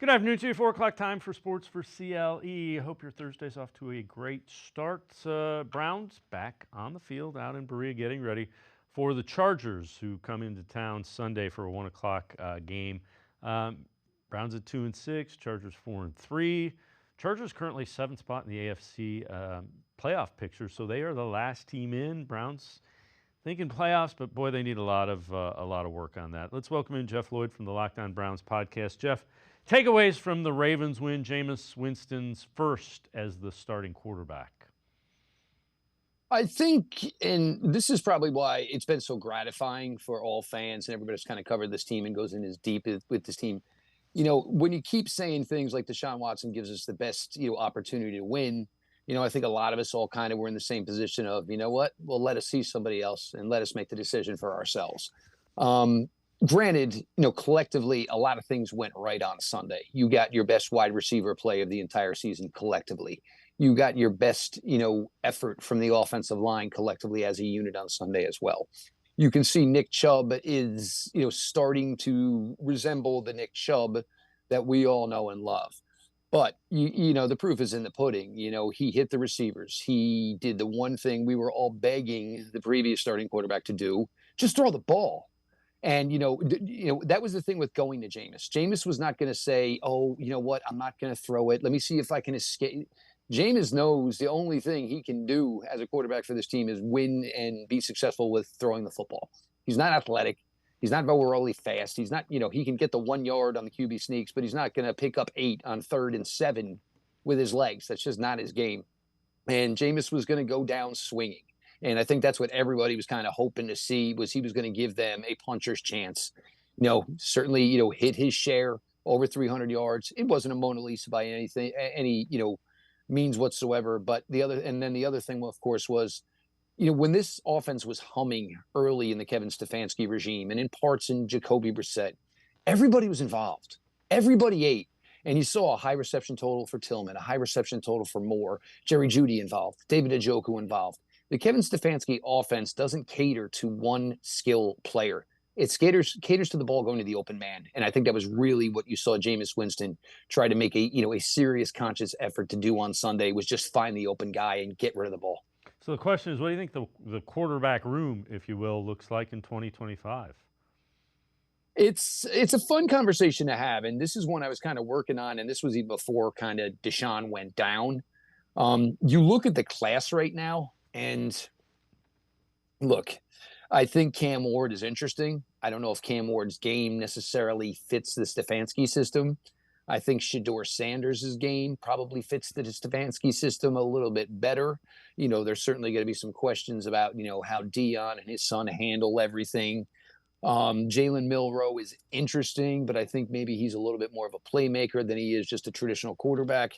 Good afternoon to you. 4 o'clock time for Sports for CLE. Hope your Thursday's off to a great start. Browns back on the field out in Berea getting ready for the Chargers, who come into town Sunday for a 1 o'clock game. Browns at 2-6, Chargers 4-3. Chargers currently 7th spot in the AFC playoff picture, so they are the last team in. Browns thinking playoffs, but boy, they need a lot of work on that. Let's welcome in Jeff Lloyd from the Locked On Browns podcast. Jeff, takeaways from the Ravens win, Jameis Winston's first as the starting quarterback. I think, and this is probably why it's been so gratifying for all fans and everybody that's kind of covered this team and goes in as deep with this team. You know, when you keep saying things like Deshaun Watson gives us the best, opportunity to win, I think a lot of us all kind of were in the same position of, you know what, well, let us see somebody else and let us make the decision for ourselves. Granted, collectively, a lot of things went right on Sunday. You got your best wide receiver play of the entire season collectively. You got your best, effort from the offensive line collectively as a unit on Sunday as well. You can see Nick Chubb is, starting to resemble the Nick Chubb that we all know and love. But, the proof is in the pudding. He hit the receivers. He did the one thing we were all begging the previous starting quarterback to do, just throw the ball. And, that was the thing with going to Jameis. Jameis was not going to say, oh, you know what, I'm not going to throw it. Let me see if I can escape. Jameis knows the only thing he can do as a quarterback for this team is win and be successful with throwing the football. He's not athletic. He's not overly fast. He's not, he can get the 1 yard on the QB sneaks, but he's not going to pick up 8 on 3rd and 7 with his legs. That's just not his game. And Jameis was going to go down swinging. And I think that's what everybody was kind of hoping to see, was he was going to give them a puncher's chance. Certainly, hit his share over 300 yards. It wasn't a Mona Lisa by any means whatsoever. But the other thing, of course, was, when this offense was humming early in the Kevin Stefanski regime and in parts in Jacoby Brissett, everybody was involved. Everybody ate. And you saw a high reception total for Tillman, a high reception total for Moore, Jerry Jeudy involved, David Njoku involved. The Kevin Stefanski offense doesn't cater to one skill player. It caters to the ball going to the open man. And I think that was really what you saw Jameis Winston try to make a serious conscious effort to do on Sunday, was just find the open guy and get rid of the ball. So the question is, what do you think the quarterback room, if you will, looks like in 2025? It's a fun conversation to have. And this is one I was kind of working on. And this was even before kind of Deshaun went down. You look at the class right now. And look, I think Cam Ward is interesting. I don't know if Cam Ward's game necessarily fits the Stefanski system. I think Shedeur Sanders' game probably fits the Stefanski system a little bit better. There's certainly going to be some questions about, how Dion and his son handle everything. Jalen Milroe is interesting, but I think maybe he's a little bit more of a playmaker than he is just a traditional quarterback.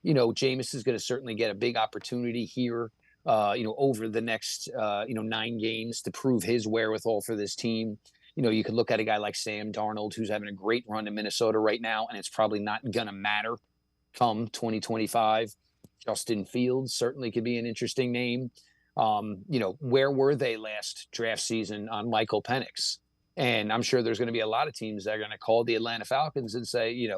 Jameis is going to certainly get a big opportunity here. Over the next, 9 games to prove his wherewithal for this team. You could look at a guy like Sam Darnold, who's having a great run in Minnesota right now, and it's probably not going to matter come 2025. Justin Fields certainly could be an interesting name. Where were they last draft season on Michael Penix? And I'm sure there's going to be a lot of teams that are going to call the Atlanta Falcons and say,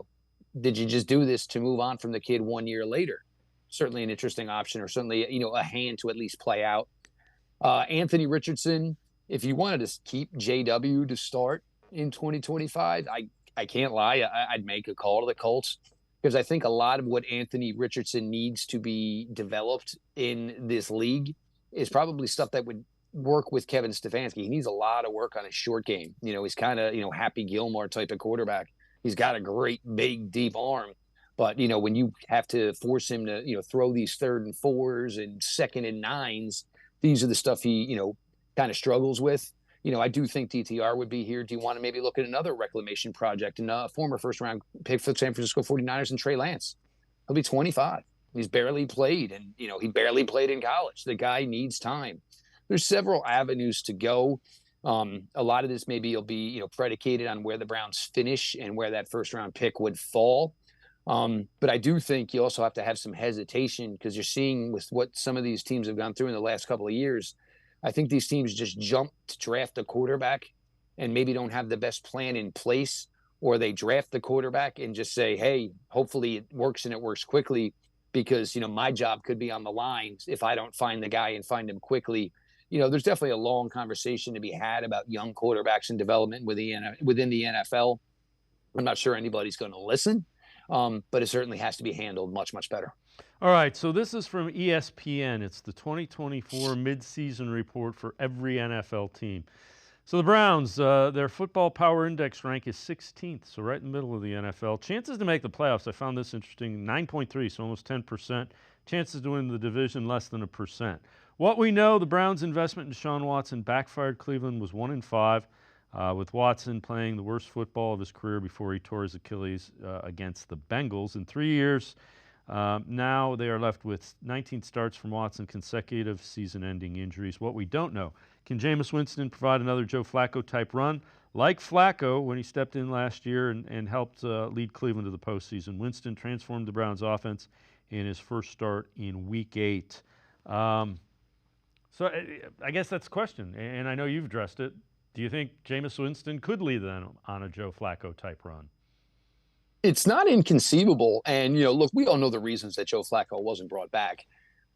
did you just do this to move on from the kid 1 year later? Certainly an interesting option, or certainly, a hand to at least play out. Anthony Richardson, if you wanted to keep JW to start in 2025, I can't lie. I'd make a call to the Colts, because I think a lot of what Anthony Richardson needs to be developed in this league is probably stuff that would work with Kevin Stefanski. He needs a lot of work on his short game. He's kind of, Happy Gilmore type of quarterback. He's got a great, big, deep arm. But, when you have to force him to, throw these 3rd and 4s and 2nd and 9s, these are the stuff he, kind of struggles with. I do think DTR would be here. Do you want to maybe look at another reclamation project and a former first-round pick for the San Francisco 49ers and Trey Lance? He'll be 25. He's barely played, and, he barely played in college. The guy needs time. There's several avenues to go. A lot of this maybe will be, predicated on where the Browns finish and where that first-round pick would fall. But I do think you also have to have some hesitation, because you're seeing with what some of these teams have gone through in the last couple of years. I think these teams just jump to draft a quarterback and maybe don't have the best plan in place, or they draft the quarterback and just say, hey, hopefully it works and it works quickly because, my job could be on the line if I don't find the guy and find him quickly. There's definitely a long conversation to be had about young quarterbacks and development within the NFL. I'm not sure anybody's going to listen, but it certainly has to be handled much, much better. All right, so this is from ESPN. It's the 2024 midseason report for every NFL team. So the Browns, their football power index rank is 16th, so right in the middle of the NFL. Chances to make the playoffs, I found this interesting, 9.3, so almost 10%. Chances to win the division, less than 1%. What we know, the Browns' investment in Deshaun Watson backfired. Cleveland was 1-5, with Watson playing the worst football of his career before he tore his Achilles against the Bengals. In 3 years, now they are left with 19 starts from Watson, consecutive season-ending injuries. What we don't know, can Jameis Winston provide another Joe Flacco-type run? Like Flacco when he stepped in last year and helped lead Cleveland to the postseason. Winston transformed the Browns' offense in his first start in Week 8. So I guess that's the question, and I know you've addressed it. Do you think Jameis Winston could lead them on a Joe Flacco-type run? It's not inconceivable. And, look, we all know the reasons that Joe Flacco wasn't brought back.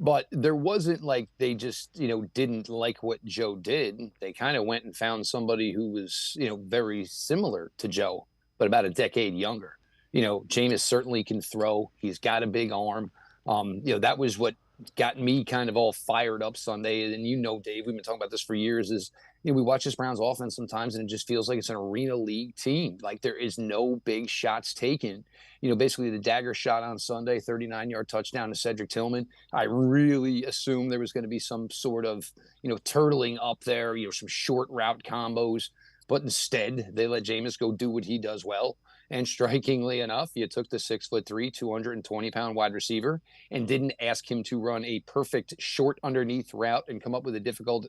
But there wasn't like they just, didn't like what Joe did. They kind of went and found somebody who was, very similar to Joe, but about a decade younger. Jameis certainly can throw. He's got a big arm. That was what got me kind of all fired up Sunday. And Dave, we've been talking about this for years, is we watch this Browns offense sometimes and it just feels like it's an arena league team. Like there is no big shots taken. Basically the dagger shot on Sunday, 39-yard touchdown to Cedric Tillman. I really assumed there was going to be some sort of, turtling up there, some short route combos. But instead, they let Jameis go do what he does well. And strikingly enough, you took the 6'3", 220-pound wide receiver and didn't ask him to run a perfect short underneath route and come up with a difficult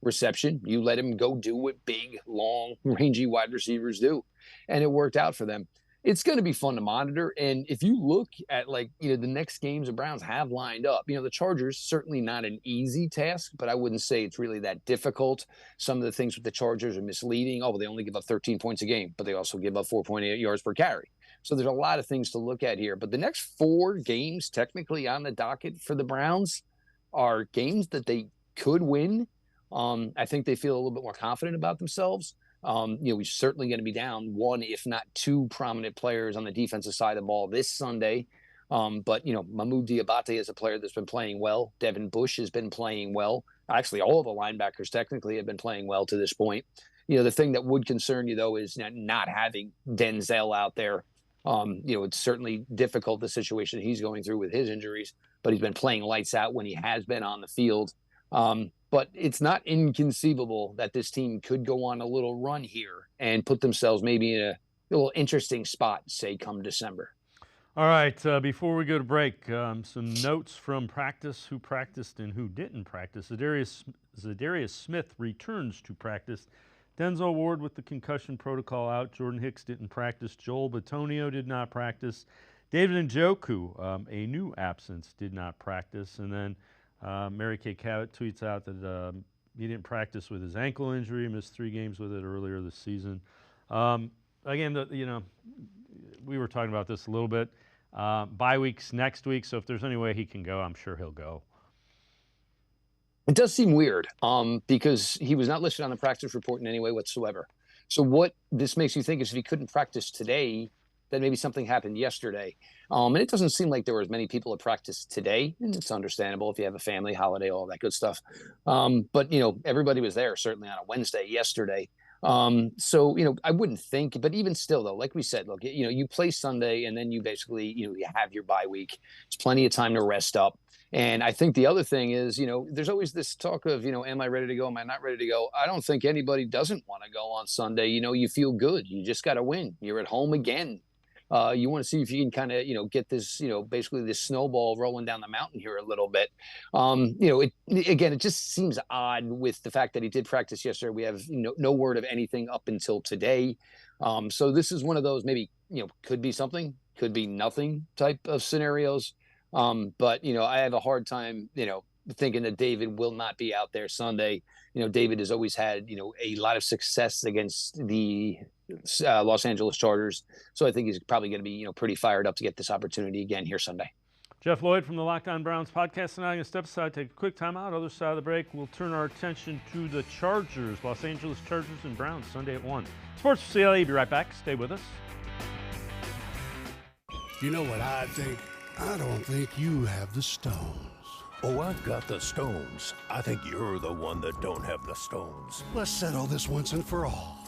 reception. You let him go do what big, long, rangy wide receivers do. And it worked out for them. It's going to be fun to monitor. And if you look at the next games the Browns have lined up, the Chargers, certainly not an easy task, but I wouldn't say it's really that difficult. Some of the things with the Chargers are misleading. Oh, well, they only give up 13 points a game, but they also give up 4.8 yards per carry. So there's a lot of things to look at here. But the next 4 games technically on the docket for the Browns are games that they could win. I think they feel a little bit more confident about themselves. We're certainly going to be down 1, if not 2 prominent players on the defensive side of the ball this Sunday. But Mahmoud Diabate is a player that's been playing well. Devin Bush has been playing well. Actually, all of the linebackers technically have been playing well to this point. The thing that would concern you, though, is not having Denzel out there. It's certainly difficult, the situation he's going through with his injuries, but he's been playing lights out when he has been on the field. But it's not inconceivable that this team could go on a little run here and put themselves maybe in a little interesting spot, say, come December. All right, before we go to break, some notes from practice, who practiced and who didn't practice. Zadarius Smith returns to practice. Denzel Ward with the concussion protocol out. Jordan Hicks didn't practice. Joel Bitonio did not practice. David Njoku, a new absence, did not practice. And then Mary Kay Cabot tweets out that he didn't practice with his ankle injury, missed 3 games with it earlier this season. Again, we were talking about this a little bit. Bye weeks next week, so if there's any way he can go, I'm sure he'll go. It does seem weird because he was not listed on the practice report in any way whatsoever. So what this makes you think is if he couldn't practice today, then maybe something happened yesterday. And it doesn't seem like there were as many people at practice today. And it's understandable if you have a family holiday, all that good stuff. But, everybody was there certainly on a Wednesday yesterday. So, I wouldn't think, but even still, though, like we said, look, you play Sunday and then you basically, you have your bye week. It's plenty of time to rest up. And I think the other thing is, there's always this talk of, am I ready to go? Am I not ready to go? I don't think anybody doesn't want to go on Sunday. You feel good. You just got to win. You're at home again. You want to see if you can kind of, get this, basically this snowball rolling down the mountain here a little bit. It just seems odd with the fact that he did practice yesterday. We have no word of anything up until today. So this is one of those maybe, could be something, could be nothing type of scenarios. But I have a hard time, thinking that David will not be out there Sunday. David has always had, a lot of success against the Los Angeles Chargers. So I think he's probably going to be, pretty fired up to get this opportunity again here Sunday. Jeff Lloyd from the Locked On Browns podcast tonight. I'm going to step aside, take a quick timeout. Other side of the break, we'll turn our attention to the Chargers, Los Angeles Chargers and Browns, Sunday at 1. Sports4CLE, be right back. Stay with us. You know what I think? I don't think you have the stones. Oh, I've got the stones. I think you're the one that don't have the stones. Let's settle this once and for all.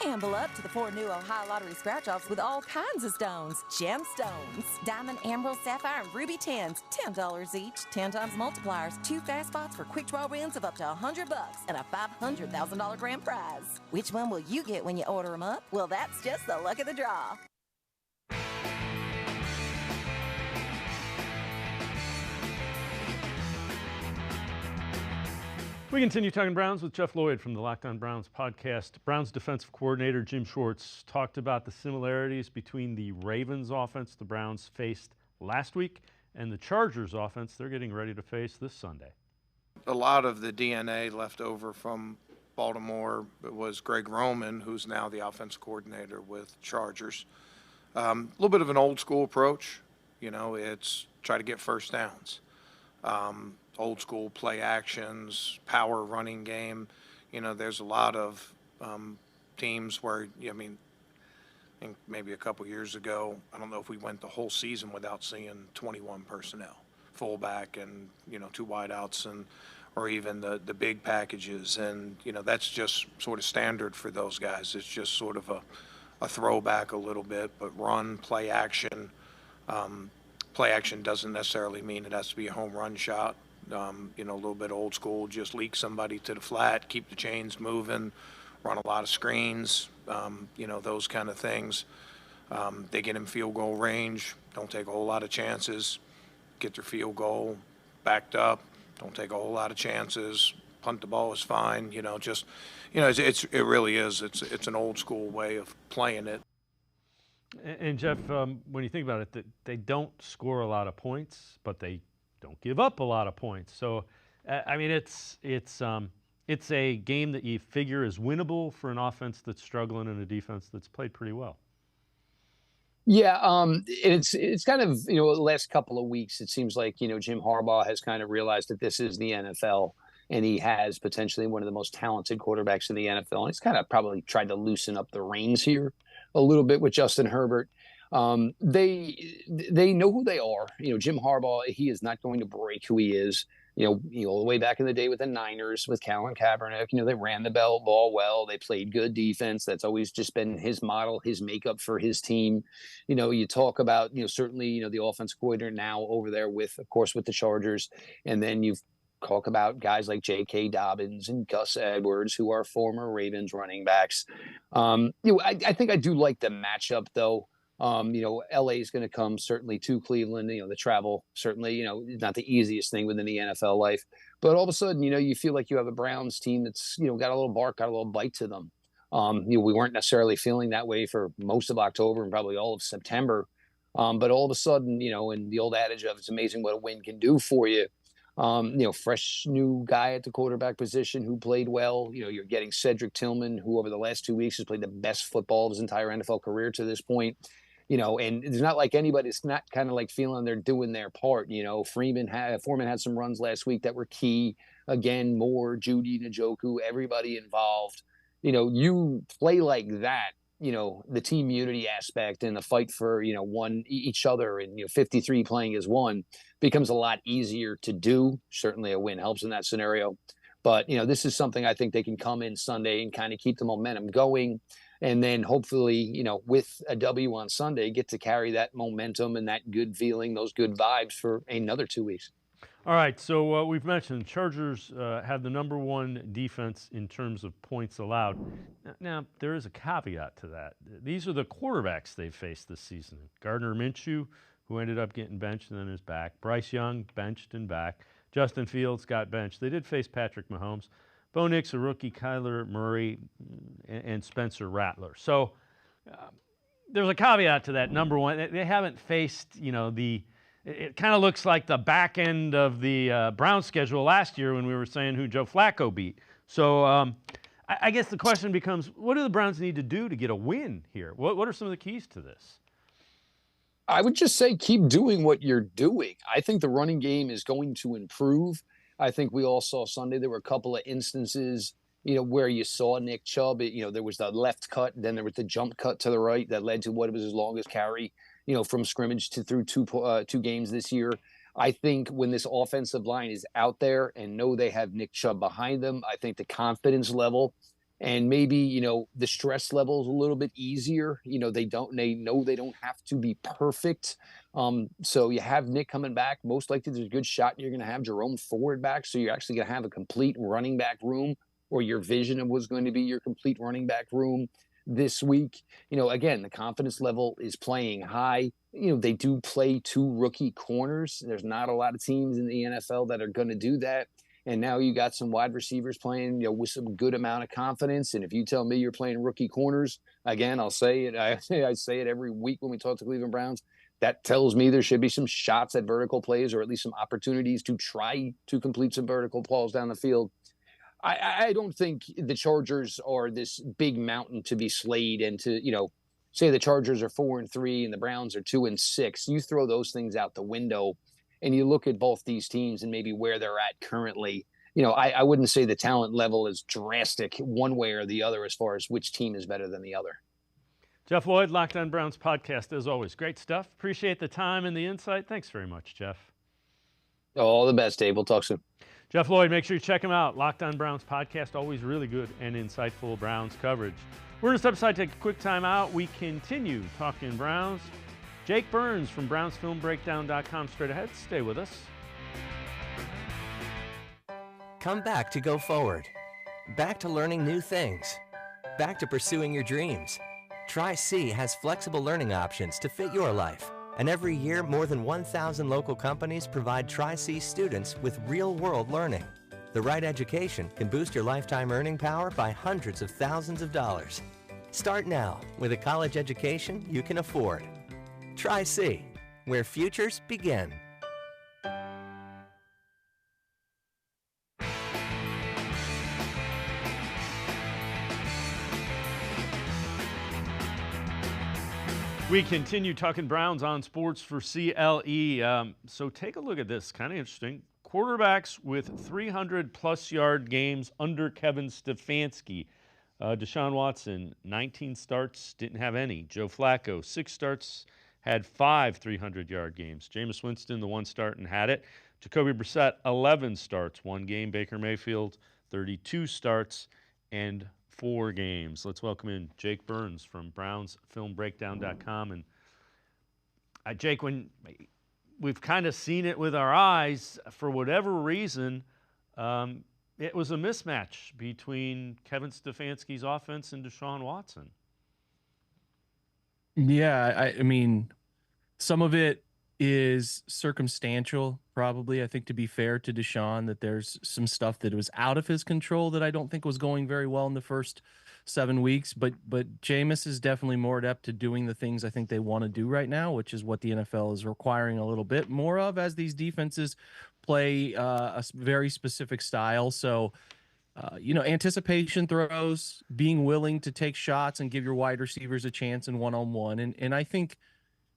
Amble up to the 4 new Ohio Lottery scratch-offs with all kinds of stones. Gemstones. Diamond, emerald, sapphire, and ruby 10s. $10 each. 10 times multipliers. 2 fast spots for quick draw wins of up to $100 and a $500,000 grand prize. Which one will you get when you order them up? Well, that's just the luck of the draw. We continue talking Browns with Jeff Lloyd from the Locked On Browns podcast. Browns defensive coordinator Jim Schwartz talked about the similarities between the Ravens offense the Browns faced last week and the Chargers offense they're getting ready to face this Sunday. A lot of the DNA left over from Baltimore was Greg Roman, who's now the offensive coordinator with Chargers. A little bit of an old school approach. It's try to get first downs. Old school play actions, power running game. There's a lot of teams where, I think maybe a couple years ago, I don't know if we went the whole season without seeing 21 personnel, fullback and, 2 wideouts or even the big packages. And, that's just sort of standard for those guys. It's just sort of a throwback a little bit, but run, play action. Play action doesn't necessarily mean it has to be a home run shot. A little bit old school, just leak somebody to the flat, keep the chains moving, run a lot of screens, those kind of things. They get in field goal range, don't take a whole lot of chances, get their field goal backed up, don't take a whole lot of chances, punt the ball is fine, it really is. It's an old school way of playing it. And Jeff, when you think about it, they don't score a lot of points, but they don't give up a lot of points. So, it's a game that you figure is winnable for an offense that's struggling and a defense that's played pretty well. Yeah, it's kind of, the last couple of weeks, it seems like, Jim Harbaugh has kind of realized that this is the NFL and he has potentially one of the most talented quarterbacks in the NFL. And he's kind of probably tried to loosen up the reins here a little bit with Justin Herbert. They know who they are. Jim Harbaugh, he is not going to break who he is. All the way back in the day with the Niners, with Colin Kaepernick, they ran the ball well. They played good defense. That's always just been his model, his makeup for his team. You talk about, certainly, the offensive coordinator now over there with, of course, with the Chargers. And then you've talk about guys like J.K. Dobbins and Gus Edwards, who are former Ravens running backs. I think I do like the matchup, though. LA is going to come certainly to Cleveland. The travel certainly, not the easiest thing within the NFL life. But all of a sudden, you feel like you have a Browns team that's, got a little bark, got a little bite to them. We weren't necessarily feeling that way for most of October and probably all of September. But all of a sudden, and the old adage of it's amazing what a win can do for you. Fresh new guy at the quarterback position who played well. You're getting Cedric Tillman, who over the last 2 weeks has played the best football of his entire NFL career to this point. And it's not like anybody's not kind of like feeling they're doing their part. Foreman had some runs last week that were key. Again, Moore, Judy, Njoku, everybody involved. You play like that. The team unity aspect and the fight for, each other and, 53 playing as one becomes a lot easier to do. Certainly a win helps in that scenario. But, this is something I think they can come in Sunday and kind of keep the momentum going. And then hopefully, with a W on Sunday, get to carry that momentum and that good feeling, those good vibes for another 2 weeks. All right, so we've mentioned Chargers have the number one defense in terms of points allowed. Now, there is a caveat to that. These are the quarterbacks they've faced this season. Gardner Minshew, who ended up getting benched and then is back. Bryce Young, benched and back. Justin Fields got benched. They did face Patrick Mahomes. Bo Nix, a rookie, Kyler Murray, and Spencer Rattler. So there's a caveat to that. Number one, they haven't faced, it kind of looks like the back end of the Browns schedule last year when we were saying who Joe Flacco beat. So I guess the question becomes, what do the Browns need to do to get a win here? What are some of the keys to this? I would just say keep doing what you're doing. I think the running game is going to improve. I think we all saw Sunday there were a couple of instances, where you saw Nick Chubb. There was the left cut, then there was the jump cut to the right that led to what was his longest carry, from scrimmage to through two games this year. I think when this offensive line is out there and know they have Nick Chubb behind them, I think the confidence level and maybe, the stress level is a little bit easier. They know they don't have to be perfect. So you have Nick coming back. Most likely there's a good shot you're going to have Jerome Ford back. So you're actually going to have a complete running back room, or your vision of what's going to be your complete running back room this week. Again, the confidence level is playing high. They do play two rookie corners. There's not a lot of teams in the NFL that are going to do that. And now you got some wide receivers playing, with some good amount of confidence. And if you tell me you're playing rookie corners, again, I'll say it. I say it every week when we talk to Cleveland Browns. That tells me there should be some shots at vertical plays, or at least some opportunities to try to complete some vertical balls down the field. I don't think the Chargers are this big mountain to be slayed, and to, say the Chargers are 4-3 and the Browns are 2-6. You throw those things out the window and you look at both these teams and maybe where they're at currently. I wouldn't say the talent level is drastic one way or the other as far as which team is better than the other. Jeff Lloyd, Locked On Browns podcast, as always. Great stuff. Appreciate the time and the insight. Thanks very much, Jeff. All the best, Dave. We'll talk soon. Jeff Lloyd, make sure you check him out. Locked On Browns podcast, always really good and insightful Browns coverage. We're going to step aside, take a quick time out. We continue talking Browns. Jake Burns from BrownsFilmBreakdown.com straight ahead. Stay with us. Come back to go forward. Back to learning new things. Back to pursuing your dreams. Tri-C has flexible learning options to fit your life. And every year, more than 1,000 local companies provide Tri-C students with real-world learning. The right education can boost your lifetime earning power by hundreds of thousands of dollars. Start now with a college education you can afford. Tri-C, where futures begin. We continue talking Browns on Sports4CLE. So take a look at this. Kind of interesting. Quarterbacks with 300-plus yard games under Kevin Stefanski. Deshaun Watson, 19 starts, didn't have any. Joe Flacco, 6 starts, had 5 300-yard games. Jameis Winston, the 1 start and had it. Jacoby Brissett, 11 starts, 1 game. Baker Mayfield, 32 starts and 4 games. Let's welcome in Jake Burns from BrownsFilmBreakdown.com. And Jake, when we've kind of seen it with our eyes, for whatever reason, it was a mismatch between Kevin Stefanski's offense and Deshaun Watson. Yeah, I mean, some of it is circumstantial, probably. I think, to be fair to Deshaun, that there's some stuff that was out of his control that I don't think was going very well in the first 7 weeks. But Jameis is definitely more adept to doing the things I think they want to do right now, which is what the NFL is requiring a little bit more of as these defenses play a very specific style. So, anticipation throws, being willing to take shots and give your wide receivers a chance in one-on-one. And I think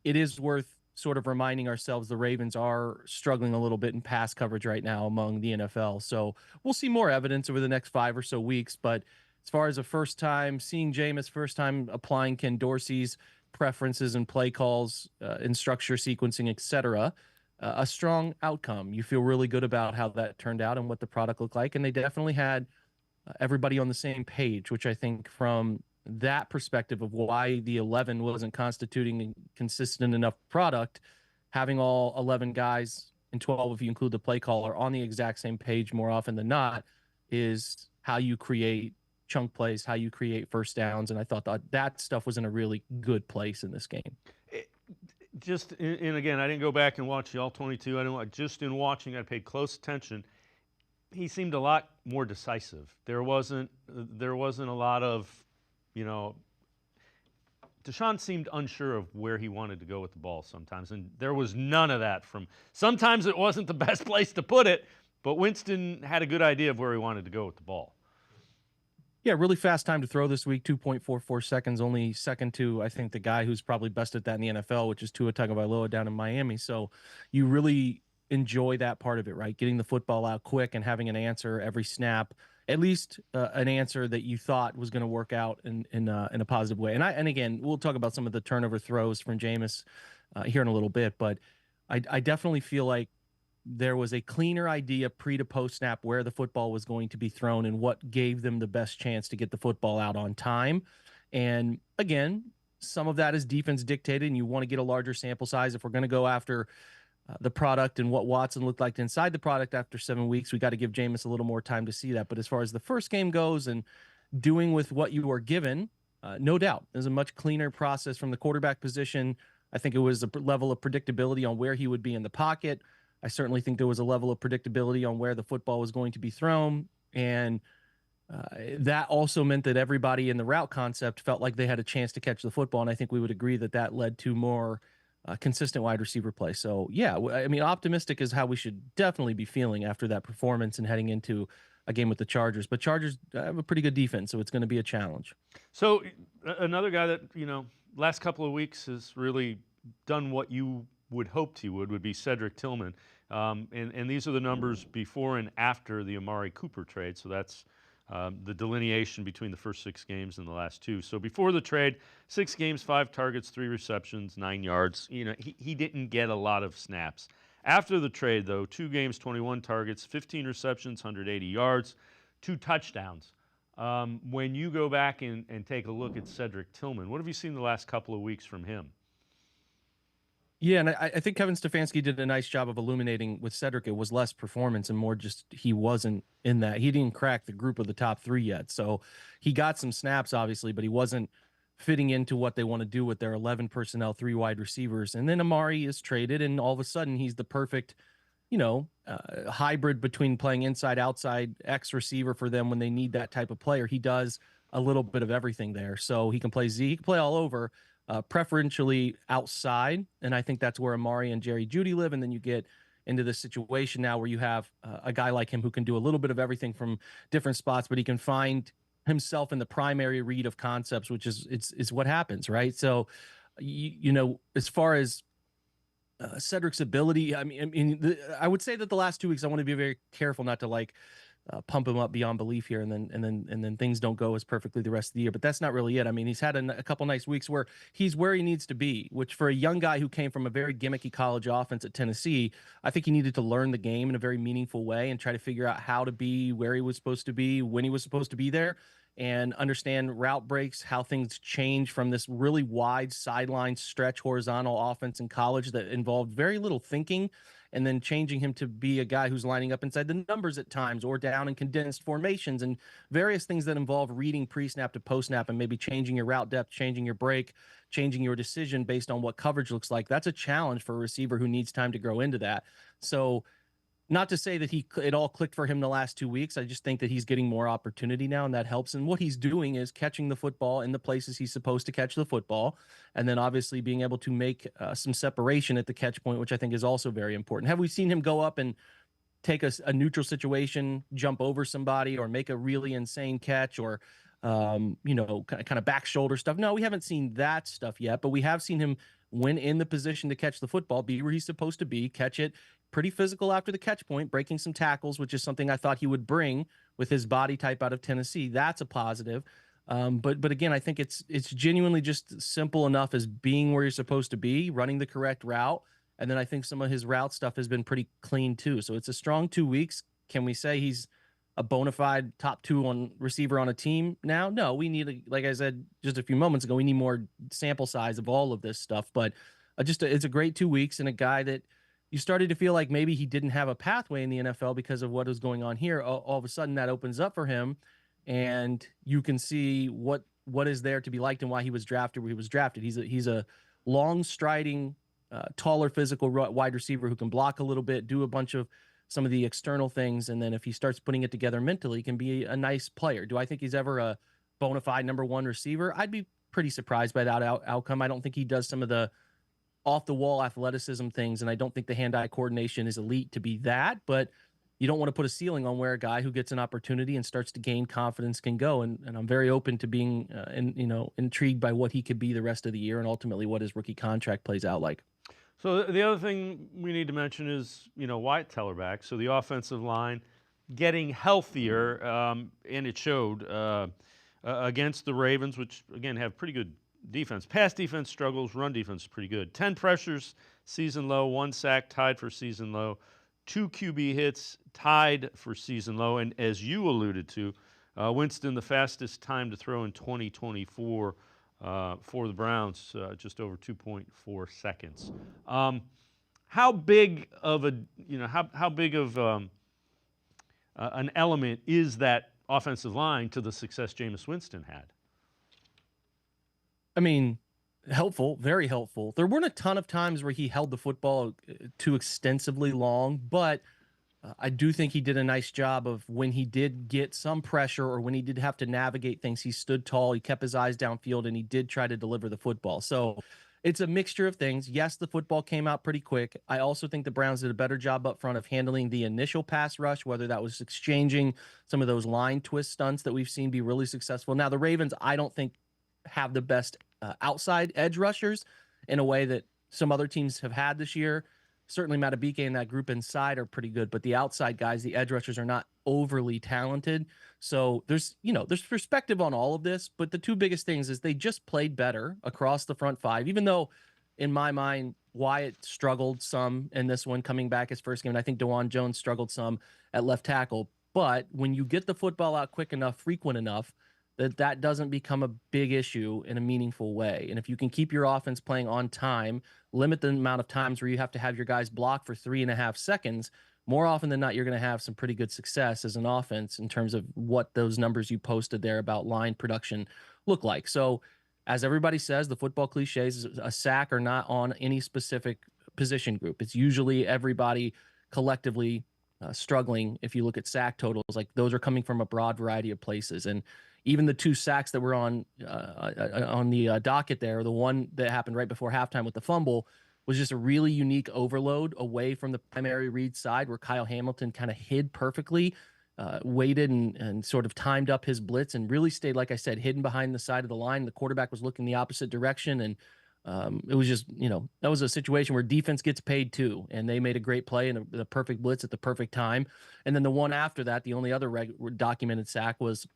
it is worth sort of reminding ourselves the Ravens are struggling a little bit in pass coverage right now among the NFL. So we'll see more evidence over the next 5 or so weeks. But as far as seeing Jameis first time applying Ken Dorsey's preferences and play calls, in structure, sequencing, etc., a strong outcome. You feel really good about how that turned out and what the product looked like. And they definitely had everybody on the same page, which I think from that perspective of why the 11 wasn't constituting a consistent enough product, having all 11 guys and 12 if you include the play caller on the exact same page more often than not is how you create chunk plays, how you create first downs. And I thought that stuff was in a really good place in this game. And again, I didn't go back and watch the all 22. Just in watching, I paid close attention. He seemed a lot more decisive. There wasn't a lot of, Deshaun seemed unsure of where he wanted to go with the ball sometimes, and there was none of that sometimes it wasn't the best place to put it, but Winston had a good idea of where he wanted to go with the ball. Yeah, really fast time to throw this week, 2.44 seconds, only second to, I think, the guy who's probably best at that in the NFL, which is Tua Tagovailoa down in Miami. So you really enjoy that part of it, right? Getting the football out quick and having an answer every snap, at least an answer that you thought was going to work out in a positive way. And again, we'll talk about some of the turnover throws from Jameis here in a little bit, but I definitely feel like there was a cleaner idea pre to post snap where the football was going to be thrown and what gave them the best chance to get the football out on time. And again, some of that is defense dictated, and you want to get a larger sample size. If we're going to go after the product and what Watson looked like inside the product after 7 weeks, we got to give Jameis a little more time to see that. But as far as the first game goes and doing with what you are given, no doubt, there's a much cleaner process from the quarterback position. I think it was a level of predictability on where he would be in the pocket. I certainly think there was a level of predictability on where the football was going to be thrown. And that also meant that everybody in the route concept felt like they had a chance to catch the football. And I think we would agree that that led to more consistent wide receiver play. So, yeah, I mean, optimistic is how we should definitely be feeling after that performance and heading into a game with the Chargers. But Chargers have a pretty good defense, so it's going to be a challenge. So another guy that, last couple of weeks has really done what you would hoped he would be Cedric Tillman. And these are the numbers before and after the Amari Cooper trade. So that's the delineation between the first 6 games and the last 2. So before the trade, 6 games, 5 targets, 3 receptions, 9 yards. He didn't get a lot of snaps. After the trade, though, 2 games, 21 targets, 15 receptions, 180 yards, 2 touchdowns. When you go back and take a look at Cedric Tillman, what have you seen the last couple of weeks from him? Yeah, and I think Kevin Stefanski did a nice job of illuminating with Cedric. It was less performance and more just he wasn't in that. He didn't crack the group of the top 3 yet. So he got some snaps, obviously, but he wasn't fitting into what they want to do with their 11 personnel, 3 wide receivers. And then Amari is traded, and all of a sudden he's the perfect, hybrid between playing inside, outside, X receiver for them when they need that type of player. He does a little bit of everything there. So he can play Z, he can play all over. Preferentially outside, and I think that's where Amari and Jerry Jeudy live. And then you get into this situation now where you have a guy like him who can do a little bit of everything from different spots, but he can find himself in the primary read of concepts, which is what happens, right? So, as far as Cedric's ability, I would say that the last 2 weeks I want to be very careful not to pump him up beyond belief here, and then things don't go as perfectly the rest of the year. But that's not really it. I mean, he's had a couple nice weeks where he's where he needs to be, which for a young guy who came from a very gimmicky college offense at Tennessee, I think he needed to learn the game in a very meaningful way and try to figure out how to be where he was supposed to be, when he was supposed to be there, and understand route breaks, how things change from this really wide sideline stretch horizontal offense in college that involved very little thinking, and then changing him to be a guy who's lining up inside the numbers at times or down in condensed formations and various things that involve reading pre-snap to post-snap and maybe changing your route depth, changing your break, changing your decision based on what coverage looks like. That's a challenge for a receiver who needs time to grow into that. So not to say that it all clicked for him the last 2 weeks. I just think that he's getting more opportunity now, and that helps. And what he's doing is catching the football in the places he's supposed to catch the football, and then obviously being able to make some separation at the catch point, which I think is also very important. Have we seen him go up and take a neutral situation, jump over somebody, or make a really insane catch, or kind of back shoulder stuff? No, we haven't seen that stuff yet, but we have seen him, when in the position to catch the football, be where he's supposed to be, catch it. Pretty physical after the catch point, breaking some tackles, which is something I thought he would bring with his body type out of Tennessee. That's a positive. But again, I think it's genuinely just simple enough as being where you're supposed to be, running the correct route. And then I think some of his route stuff has been pretty clean too. So it's a strong 2 weeks. Can we say he's a bona fide top 2 on receiver on a team now? No, we need, like I said just a few moments ago, we need more sample size of all of this stuff. But it's a great 2 weeks, and a guy that you started to feel like maybe he didn't have a pathway in the NFL because of what was going on here. All of a sudden that opens up for him, and you can see what is there to be liked and why he was drafted where he was drafted. He's a long striding, taller, physical wide receiver who can block a little bit, do a bunch of some of the external things. And then if he starts putting it together mentally, he can be a nice player. Do I think he's ever a bona fide number 1 receiver? I'd be pretty surprised by that outcome. I don't think he does some of the off the wall athleticism things, and I don't think the hand-eye coordination is elite to be that, but you don't want to put a ceiling on where a guy who gets an opportunity and starts to gain confidence can go. And I'm very open to being, intrigued by what he could be the rest of the year and ultimately what his rookie contract plays out like. So the other thing we need to mention is, Wyatt Teller back. So the offensive line getting healthier, and it showed against the Ravens, which, again, have pretty good defense. Pass defense struggles, run defense is pretty good. 10 pressures, season low, 1 sack, tied for season low. 2 QB hits, tied for season low. And as you alluded to, Winston, the fastest time to throw in 2024 for the Browns, just over 2.4 seconds. How big of an element is that offensive line to the success Jameis Winston had? I mean, helpful, very helpful. There weren't a ton of times where he held the football too extensively long, but I do think he did a nice job of when he did get some pressure or when he did have to navigate things, he stood tall, he kept his eyes downfield, and he did try to deliver the football. So it's a mixture of things. Yes, the football came out pretty quick. I also think the Browns did a better job up front of handling the initial pass rush, whether that was exchanging some of those line twist stunts that we've seen be really successful. Now, the Ravens, I don't think have the best outside edge rushers in a way that some other teams have had this year. Certainly Matabike and that group inside are pretty good, but the outside guys, the edge rushers, are not overly talented. So there's perspective on all of this, but the two biggest things is they just played better across the front five, even though in my mind, Wyatt struggled some in this one coming back his first game. And I think DeJuan Jones struggled some at left tackle. But when you get the football out quick enough, frequent enough, that doesn't become a big issue in a meaningful way. And if you can keep your offense playing on time, limit the amount of times where you have to have your guys block for 3.5 seconds, more often than not, you're going to have some pretty good success as an offense in terms of what those numbers you posted there about line production look like. So as everybody says, the football cliches, a sack or not on any specific position group. It's usually everybody collectively struggling. If you look at sack totals, like those are coming from a broad variety of places. And even the 2 sacks that were on the docket there, the one that happened right before halftime with the fumble, was just a really unique overload away from the primary read side where Kyle Hamilton kind of hid perfectly, waited and sort of timed up his blitz and really stayed, like I said, hidden behind the side of the line. The quarterback was looking the opposite direction. And it was just, that was a situation where defense gets paid too. And they made a great play and the perfect blitz at the perfect time. And then the one after that, the only other documented sack was,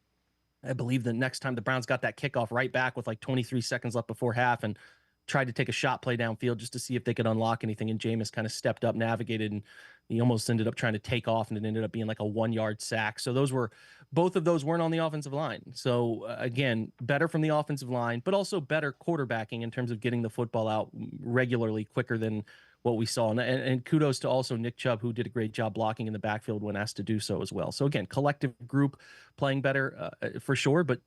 I believe, the next time the Browns got that kickoff right back with like 23 seconds left before half and tried to take a shot play downfield just to see if they could unlock anything. And Jameis kind of stepped up, navigated, and he almost ended up trying to take off, and it ended up being like a 1-yard sack. So both of those weren't on the offensive line. So again, better from the offensive line, but also better quarterbacking in terms of getting the football out regularly, quicker than what we saw. And kudos to also Nick Chubb, who did a great job blocking in the backfield when asked to do so as well. So again, collective group playing better for sure, but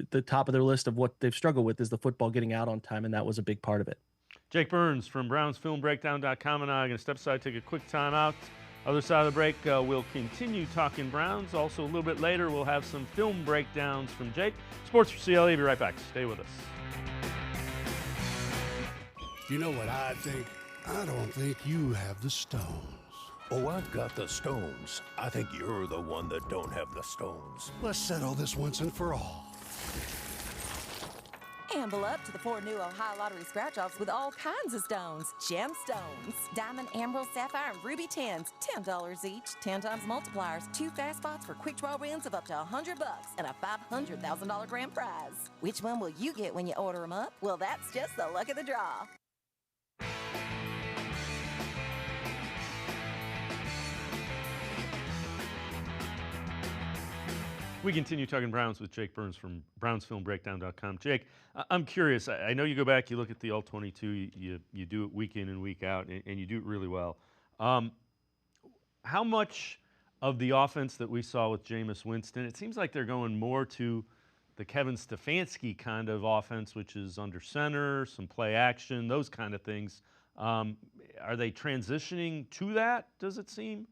the top of their list of what they've struggled with is the football getting out on time, and that was a big part of it. Jake Burns from BrownsFilmBreakdown.com and I are going to step aside, take a quick timeout. Other side of the break, we'll continue talking Browns. Also, a little bit later, we'll have some film breakdowns from Jake. Sports4CLE, be right back. Stay with us. You know what I think? I don't think you have the stones. Oh, I've got the stones. I think you're the one that don't have the stones. Let's settle this once and for all. Amble up to the 4 new Ohio Lottery scratch-offs with all kinds of stones. Gemstones, diamond, emerald, sapphire, and ruby tins. $10 each. 10 times multipliers. 2 fast spots for quick draw wins of up to $100 and a $500,000 grand prize. Which one will you get when you order them up? Well, that's just the luck of the draw. We continue talking Browns with Jake Burns from BrownsFilmBreakdown.com. Jake, I'm curious. I know you go back, you look at the All-22, you do it week in and week out, and you do it really well. How much of the offense that we saw with Jameis Winston, it seems like they're going more to the Kevin Stefanski kind of offense, which is under center, some play action, those kind of things. Are they transitioning to that, does it seem?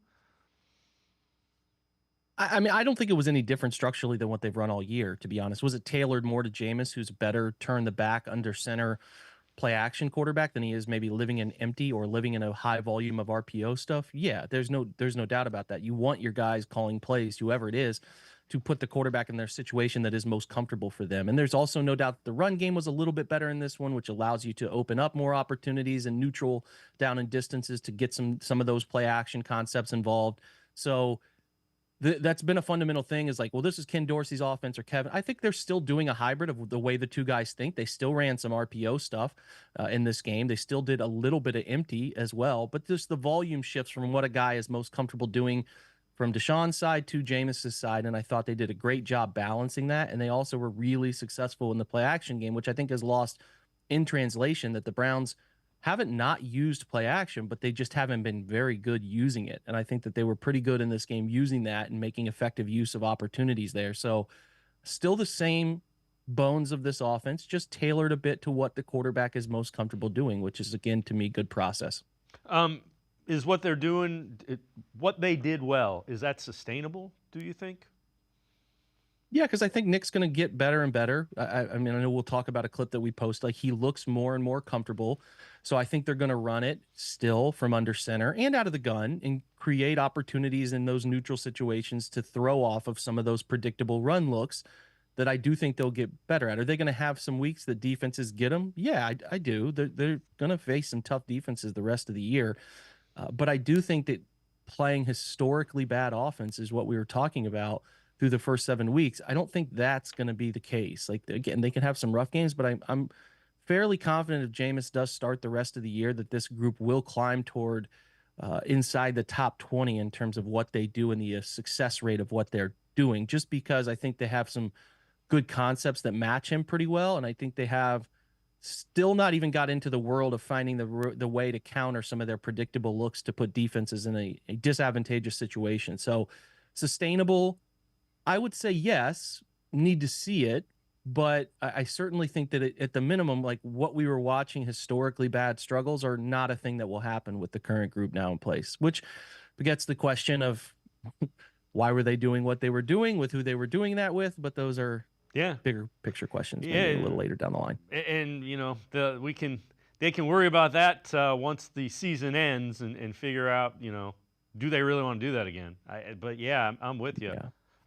I mean, I don't think it was any different structurally than what they've run all year, to be honest. Was it tailored more to Jameis, who's better turn the back under center, play action quarterback than he is maybe living in empty or living in a high volume of RPO stuff. Yeah, there's no doubt about that. You want your guys calling plays, whoever it is, to put the quarterback in their situation that is most comfortable for them. And there's also no doubt the run game was a little bit better in this one, which allows you to open up more opportunities and neutral down and distances to get some of those play action concepts involved. So that's been a fundamental thing, is like, well, this is Ken Dorsey's offense or Kevin. I think they're still doing a hybrid of the way the two guys think. They still ran some RPO stuff in this game. They still did a little bit of empty as well, but just the volume shifts from what a guy is most comfortable doing from Deshaun's side to Jameis's side. And I thought they did a great job balancing that. And they also were really successful in the play action game, which I think has lost in translation, that the Browns haven't not used play action, but they just haven't been very good using it. And I think that they were pretty good in this game using that and making effective use of opportunities there. So still the same bones of this offense, just tailored a bit to what the quarterback is most comfortable doing, which is, again, to me, good process. Is what they're doing, what they did well, is that sustainable, do you think? Yeah, because I think Nick's going to get better and better. I mean, I know we'll talk about a clip that we post. Like, he looks more and more comfortable. So I think they're going to run it still from under center and out of the gun and create opportunities in those neutral situations to throw off of some of those predictable run looks that I do think they'll get better at. Are they going to have some weeks that defenses get them? Yeah, I do. They're going to face some tough defenses the rest of the year. But I do think that playing historically bad offense is what we were talking about through the first 7 weeks. I don't think that's going to be the case. Like, again, they can have some rough games, but I'm fairly confident if Jameis does start the rest of the year that this group will climb toward inside the top 20 in terms of what they do and the success rate of what they're doing, just because I think they have some good concepts that match him pretty well. And I think they have still not even got into the world of finding the way to counter some of their predictable looks to put defenses in a disadvantageous situation. So sustainable, I would say yes, need to see it, but I certainly think that at the minimum, like what we were watching, historically bad struggles are not a thing that will happen with the current group now in place, which begets the question of why were they doing what they were doing with who they were doing that with? But those are bigger picture questions, maybe a little later down the line. And you know, they can worry about that once the season ends and figure out, you know, do they really want to do that again? But yeah, I'm with you.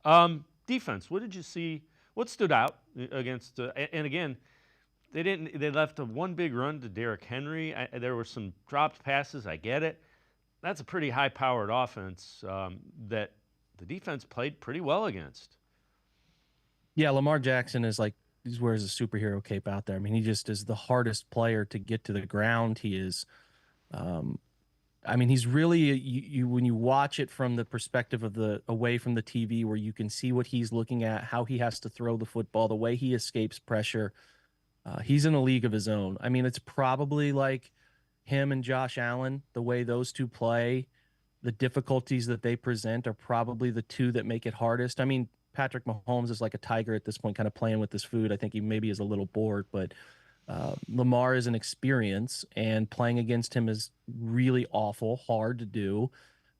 Yeah. Defense, what did you see? What stood out against? And again, they left one big run to Derrick Henry. There were some dropped passes. I get it. That's a pretty high-powered offense that the defense played pretty well against. Yeah, Lamar Jackson is like, he wears a superhero cape out there. I mean, he just is the hardest player to get to the ground. He is, I mean, he's really, you when you watch it from the perspective of away from the TV, where you can see what he's looking at, how he has to throw the football, the way he escapes pressure. He's in a league of his own. I mean, it's probably like him and Josh Allen, the way those two play, the difficulties that they present are probably the two that make it hardest. I mean, Patrick Mahomes is like a tiger at this point, kind of playing with his food. I think he maybe is a little bored, but Lamar is an experience, and playing against him is really awful, hard to do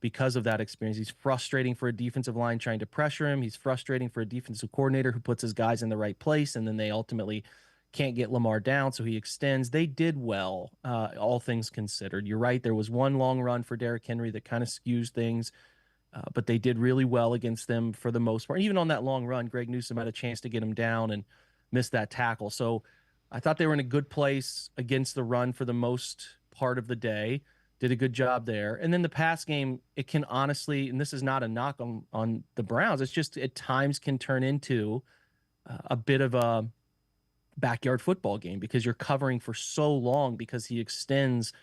because of that experience. He's frustrating for a defensive line trying to pressure him. He's frustrating for a defensive coordinator who puts his guys in the right place, and then they ultimately can't get Lamar down, so he extends. They did well, all things considered. You're right. There was one long run for Derrick Henry that kind of skews things. But they did really well against them for the most part. Even on that long run, Greg Newsome had a chance to get him down and missed that tackle. So I thought they were in a good place against the run for the most part of the day. Did a good job there. And then the pass game, it can honestly, and this is not a knock on the Browns, it's just at times can turn into a bit of a backyard football game because you're covering for so long because he extends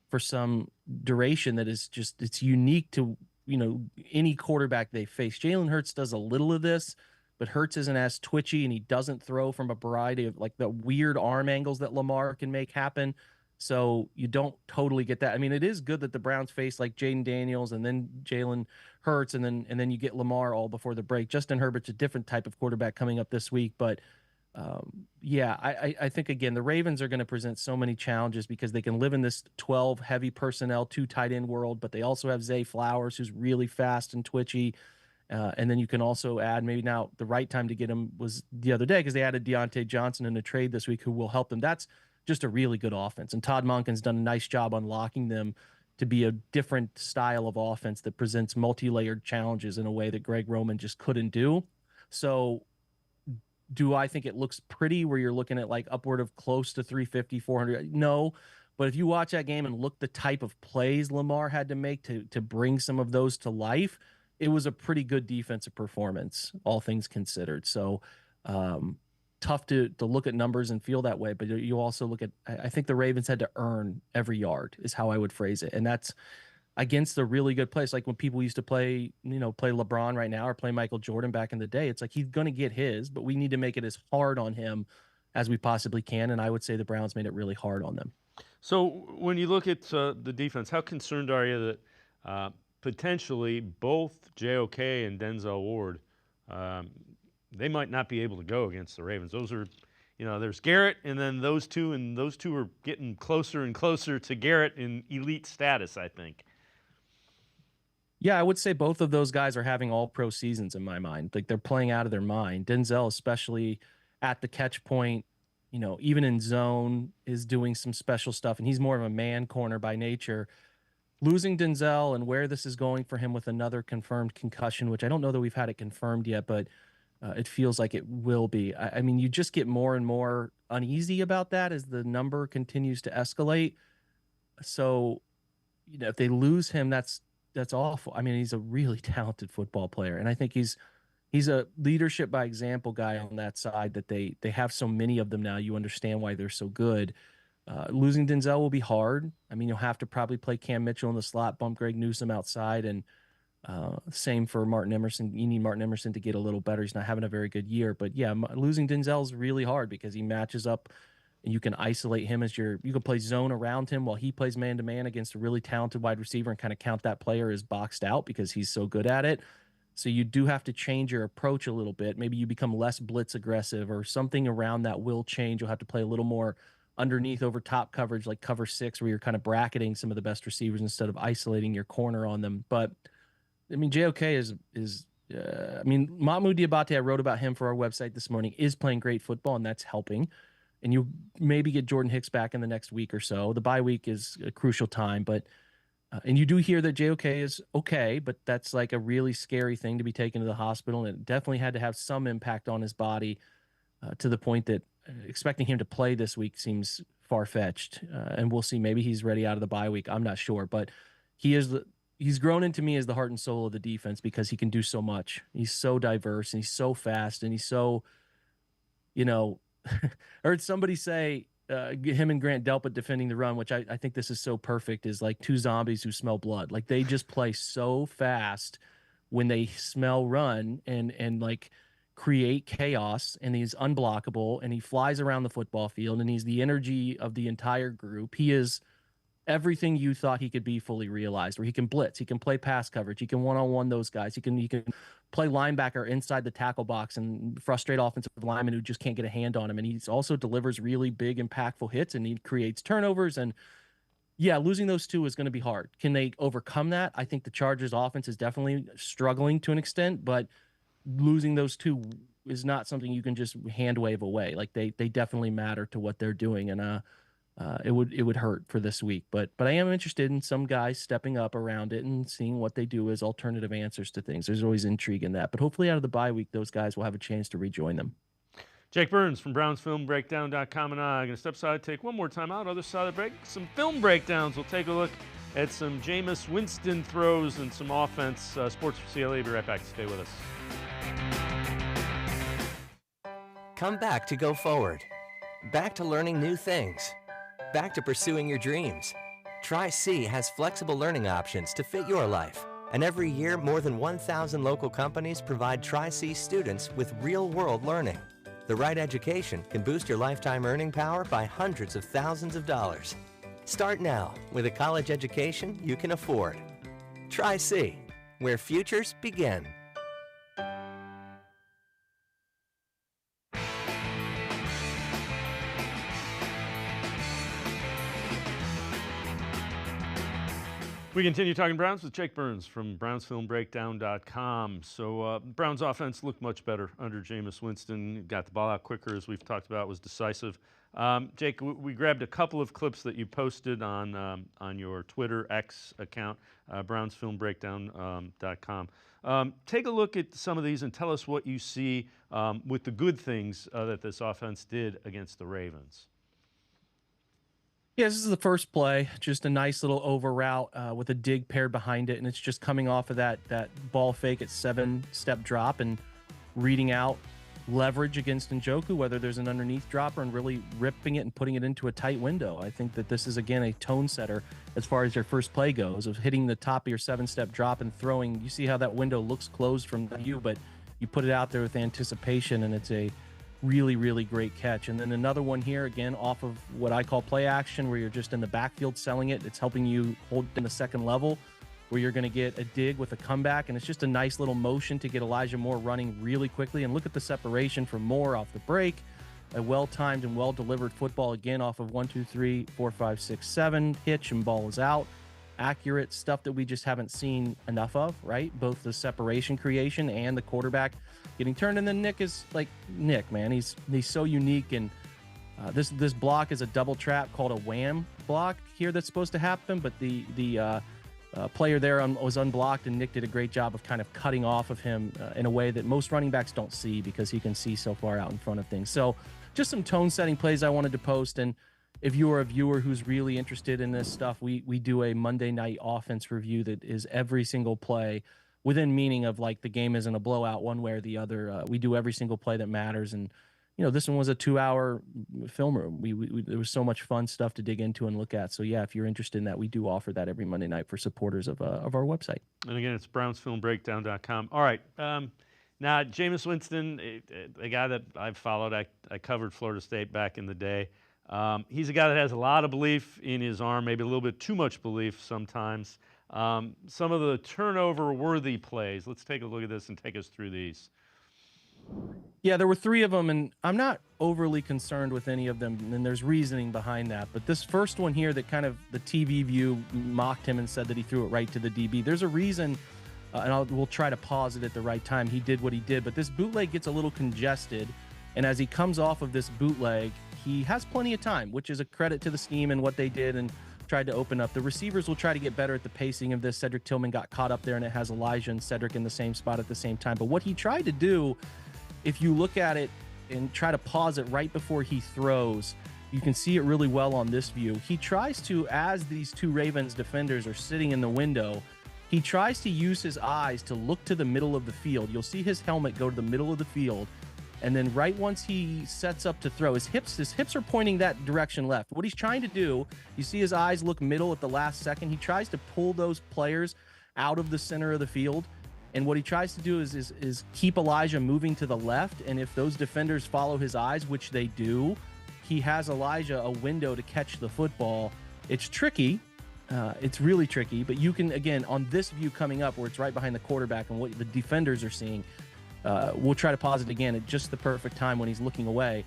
for some duration that is just, it's unique to, you know, any quarterback they face. Jalen Hurts does a little of this, but Hurts isn't as twitchy, and he doesn't throw from a variety of like the weird arm angles that Lamar can make happen. So you don't totally get that. I mean, it is good that the Browns face like Jaden Daniels and then Jalen Hurts, and then you get Lamar all before the break. Justin Herbert's a different type of quarterback coming up this week, but yeah, I think, again, the Ravens are going to present so many challenges because they can live in this 12 heavy personnel, 2 tight end world, but they also have Zay Flowers, who's really fast and twitchy. And then you can also add, maybe now the right time to get him was the other day because they added Deontay Johnson in a trade this week who will help them. That's just a really good offense. And Todd Monken's done a nice job unlocking them to be a different style of offense that presents multi-layered challenges in a way that Greg Roman just couldn't do. So do I think it looks pretty where you're looking at like upward of close to 350, 400? No. But if you watch that game and look the type of plays Lamar had to make to bring some of those to life, it was a pretty good defensive performance, all things considered. So tough to look at numbers and feel that way. But you also look at, I think the Ravens had to earn every yard is how I would phrase it. And that's against a really good place. Like when people used to play LeBron right now or play Michael Jordan back in the day, it's like he's going to get his, but we need to make it as hard on him as we possibly can. And I would say the Browns made it really hard on them. So when you look at the defense, how concerned are you that potentially both JOK and Denzel Ward, they might not be able to go against the Ravens? Those are, there's Garrett, and then those two are getting closer and closer to Garrett in elite status, I think. Yeah, I would say both of those guys are having all-pro seasons in my mind. Like they're playing out of their mind. Denzel, especially at the catch point, even in zone, is doing some special stuff, and he's more of a man corner by nature. Losing Denzel and where this is going for him with another confirmed concussion, which I don't know that we've had it confirmed yet, but it feels like it will be. I mean, you just get more and more uneasy about that as the number continues to escalate. So, if they lose him, that's awful. I mean, he's a really talented football player, and I think he's a leadership by example guy on that side that they have so many of them now. You understand why they're so good. Losing Denzel will be hard. I mean, you'll have to probably play Cam Mitchell in the slot, bump Greg Newsome outside, and same for Martin Emerson. You need Martin Emerson to get a little better. He's not having a very good year. But yeah, losing Denzel is really hard because he matches up and you can isolate him as you can play zone around him while he plays man-to-man against a really talented wide receiver and kind of count that player as boxed out because he's so good at it. So you do have to change your approach a little bit. Maybe you become less blitz aggressive or something around that will change. You'll have to play a little more underneath over top coverage, like cover 6, where you're kind of bracketing some of the best receivers instead of isolating your corner on them. But I mean, JOK Mahmoud Diabate, I wrote about him for our website this morning, is playing great football, and that's helping. And you maybe get Jordan Hicks back in the next week or so. The bye week is a crucial time, but and you do hear that JOK is okay, but that's like a really scary thing to be taken to the hospital, and it definitely had to have some impact on his body to the point that expecting him to play this week seems far-fetched. And we'll see. Maybe he's ready out of the bye week. I'm not sure, but he's grown into me as the heart and soul of the defense because he can do so much. He's so diverse and he's so fast and he's so, I heard somebody say him and Grant Delpit defending the run, which I think this is so perfect, is like two zombies who smell blood. Like they just play so fast when they smell run and like create chaos, and he's unblockable and he flies around the football field and he's the energy of the entire group. He is everything you thought he could be fully realized, where he can blitz, he can play pass coverage, he can one-on-one those guys, he can play linebacker inside the tackle box and frustrate offensive linemen who just can't get a hand on him. And he also delivers really big, impactful hits, and he creates turnovers. And yeah, losing those two is going to be hard. Can they overcome that? I think the Chargers offense is definitely struggling to an extent, but losing those two is not something you can just hand wave away. Like they definitely matter to what they're doing. And it would hurt for this week, but I am interested in some guys stepping up around it and seeing what they do as alternative answers to things. There's always intrigue in that, but hopefully out of the bye week, those guys will have a chance to rejoin them. Jake Burns from BrownsFilmBreakdown.com and I are going to step aside, take one more time out. Other side of the break, some film breakdowns. We'll take a look at some Jameis Winston throws and some offense. Sports for CLE. Be right back. Stay with us. Come back to go forward. Back to learning new things. Back to pursuing your dreams. Tri-C has flexible learning options to fit your life. And every year, more than 1,000 local companies provide Tri-C students with real-world learning. The right education can boost your lifetime earning power by hundreds of thousands of dollars. Start now with a college education you can afford. Tri-C, where futures begin. We continue talking Browns with Jake Burns from BrownsFilmBreakdown.com. So Browns offense looked much better under Jameis Winston. Got the ball out quicker, as we've talked about, was decisive. Jake, we grabbed a couple of clips that you posted on your Twitter X account, brownsfilmbreakdown.com. Take a look at some of these and tell us what you see with the good things that this offense did against the Ravens. Yeah, this is the first play, just a nice little over route with a dig paired behind it, and it's just coming off of that ball fake at 7-step drop and reading out leverage against Njoku, whether there's an underneath dropper, and really ripping it and putting it into a tight window. I think that this is, again, a tone setter as far as your first play goes, of hitting the top of your 7-step drop and throwing. You see how that window looks closed from you, but you put it out there with anticipation, and it's a really, really great catch. And then another one here, again, off of what I call play action, where you're just in the backfield selling it. It's helping you hold in the second level, where you're going to get a dig with a comeback, and it's just a nice little motion to get Elijah Moore running really quickly. And look at the separation from Moore off the break. A well-timed and well-delivered football, again, off of 1, 2, 3, 4, 5, 6, 7 hitch, and ball is out. Accurate stuff that we just haven't seen enough of, right? Both the separation creation and the quarterback getting turned. And then Nick is like Nick, man. He's so unique. And this block is a double trap called a wham block here that's supposed to happen, but the player there was unblocked, and Nick did a great job of kind of cutting off of him in a way that most running backs don't see, because he can see so far out in front of things. So just some tone setting plays I wanted to post. And if you are a viewer who's really interested in this stuff, we do a Monday night offense review that is every single play within meaning of, like, the game isn't a blowout one way or the other. We do every single play that matters. And, you know, this one was a 2-hour film room. There was so much fun stuff to dig into and look at. So, yeah, if you're interested in that, we do offer that every Monday night for supporters of our website. And again, it's brownsfilmbreakdown.com. All right. Now, Jameis Winston, a guy that I've followed, I covered Florida State back in the day. He's a guy that has a lot of belief in his arm, maybe a little bit too much belief sometimes. Some of the turnover-worthy plays. Let's take a look at this and take us through these. Yeah, there were 3 of them, and I'm not overly concerned with any of them, and there's reasoning behind that. But this first one here, that kind of the TV view mocked him and said that he threw it right to the DB. There's a reason, and we'll try to pause it at the right time. He did what he did, but this bootleg gets a little congested, and as he comes off of this bootleg, he has plenty of time, which is a credit to the scheme and what they did and tried to open up. The receivers will try to get better at the pacing of this. Cedric Tillman got caught up there, and it has Elijah and Cedric in the same spot at the same time. But what he tried to do, if you look at it and try to pause it right before he throws, you can see it really well on this view. He tries to, as these 2 Ravens defenders are sitting in the window, he tries to use his eyes to look to the middle of the field. You'll see his helmet go to the middle of the field, and then right once he sets up to throw, his hips are pointing that direction left. What he's trying to do, you see his eyes look middle at the last second. He tries to pull those players out of the center of the field. And what he tries to do is keep Elijah moving to the left. And if those defenders follow his eyes, which they do, he has Elijah a window to catch the football. It's tricky. It's really tricky. But you can, again, on this view coming up where it's right behind the quarterback and what the defenders are seeing, we'll try to pause it again at just the perfect time when he's looking away.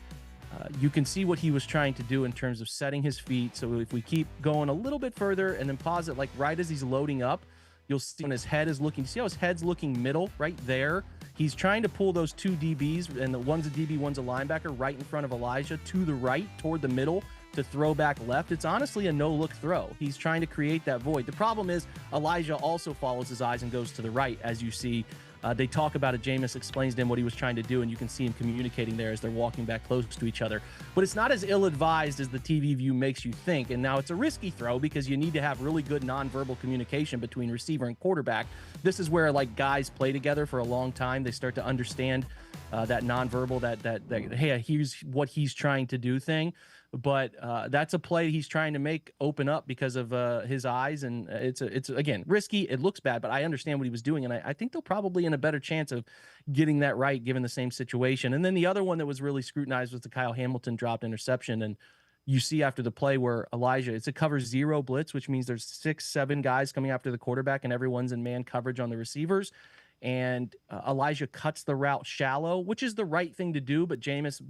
You can see what he was trying to do in terms of setting his feet. So if we keep going a little bit further and then pause it, like right as he's loading up, you'll see when his head is looking, see how his head's looking middle right there? He's trying to pull those 2 DBs, and one's a DB, one's a linebacker, right in front of Elijah to the right, toward the middle, to throw back left. It's honestly a no-look throw. He's trying to create that void. The problem is Elijah also follows his eyes and goes to the right, as you see. They talk about it. Jameis explains to him what he was trying to do, and you can see him communicating there as they're walking back close to each other. But it's not as ill-advised as the TV view makes you think. And now it's a risky throw because you need to have really good nonverbal communication between receiver and quarterback. This is where, like, guys play together for a long time. They start to understand that nonverbal, that hey, here's what he's trying to do thing. But that's a play he's trying to make open up because of his eyes, and it's again risky. It looks bad, but I understand what he was doing, and I think they're probably in a better chance of getting that right given the same situation. And then the other one that was really scrutinized was the Kyle Hamilton dropped interception, and you see after the play where Elijah, it's a cover 0 blitz, which means there's 6-7 guys coming after the quarterback, and everyone's in man coverage on the receivers. And Elijah cuts the route shallow, which is the right thing to do, but Jameis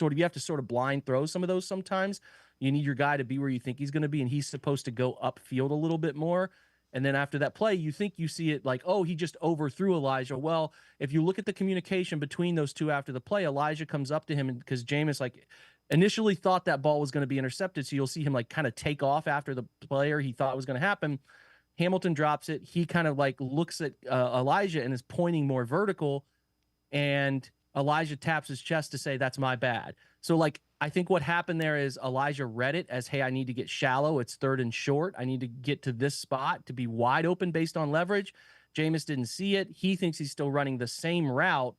you have to sort of blind throw some of those sometimes. You need your guy to be where you think he's going to be, and he's supposed to go upfield a little bit more. And then after that play, you think you see it like, oh, he just overthrew Elijah. Well, if you look at the communication between those 2 after the play, Elijah comes up to him, and because Jameis, like, initially thought that ball was going to be intercepted. So you'll see him like kind of take off after the player he thought was going to happen. Hamilton drops it. He kind of like looks at Elijah and is pointing more vertical, and Elijah taps his chest to say, "That's my bad." So like, I think what happened there is Elijah read it as, "Hey, I need to get shallow. It's 3rd and short. I need to get to this spot to be wide open based on leverage." Jameis didn't see it. He thinks he's still running the same route.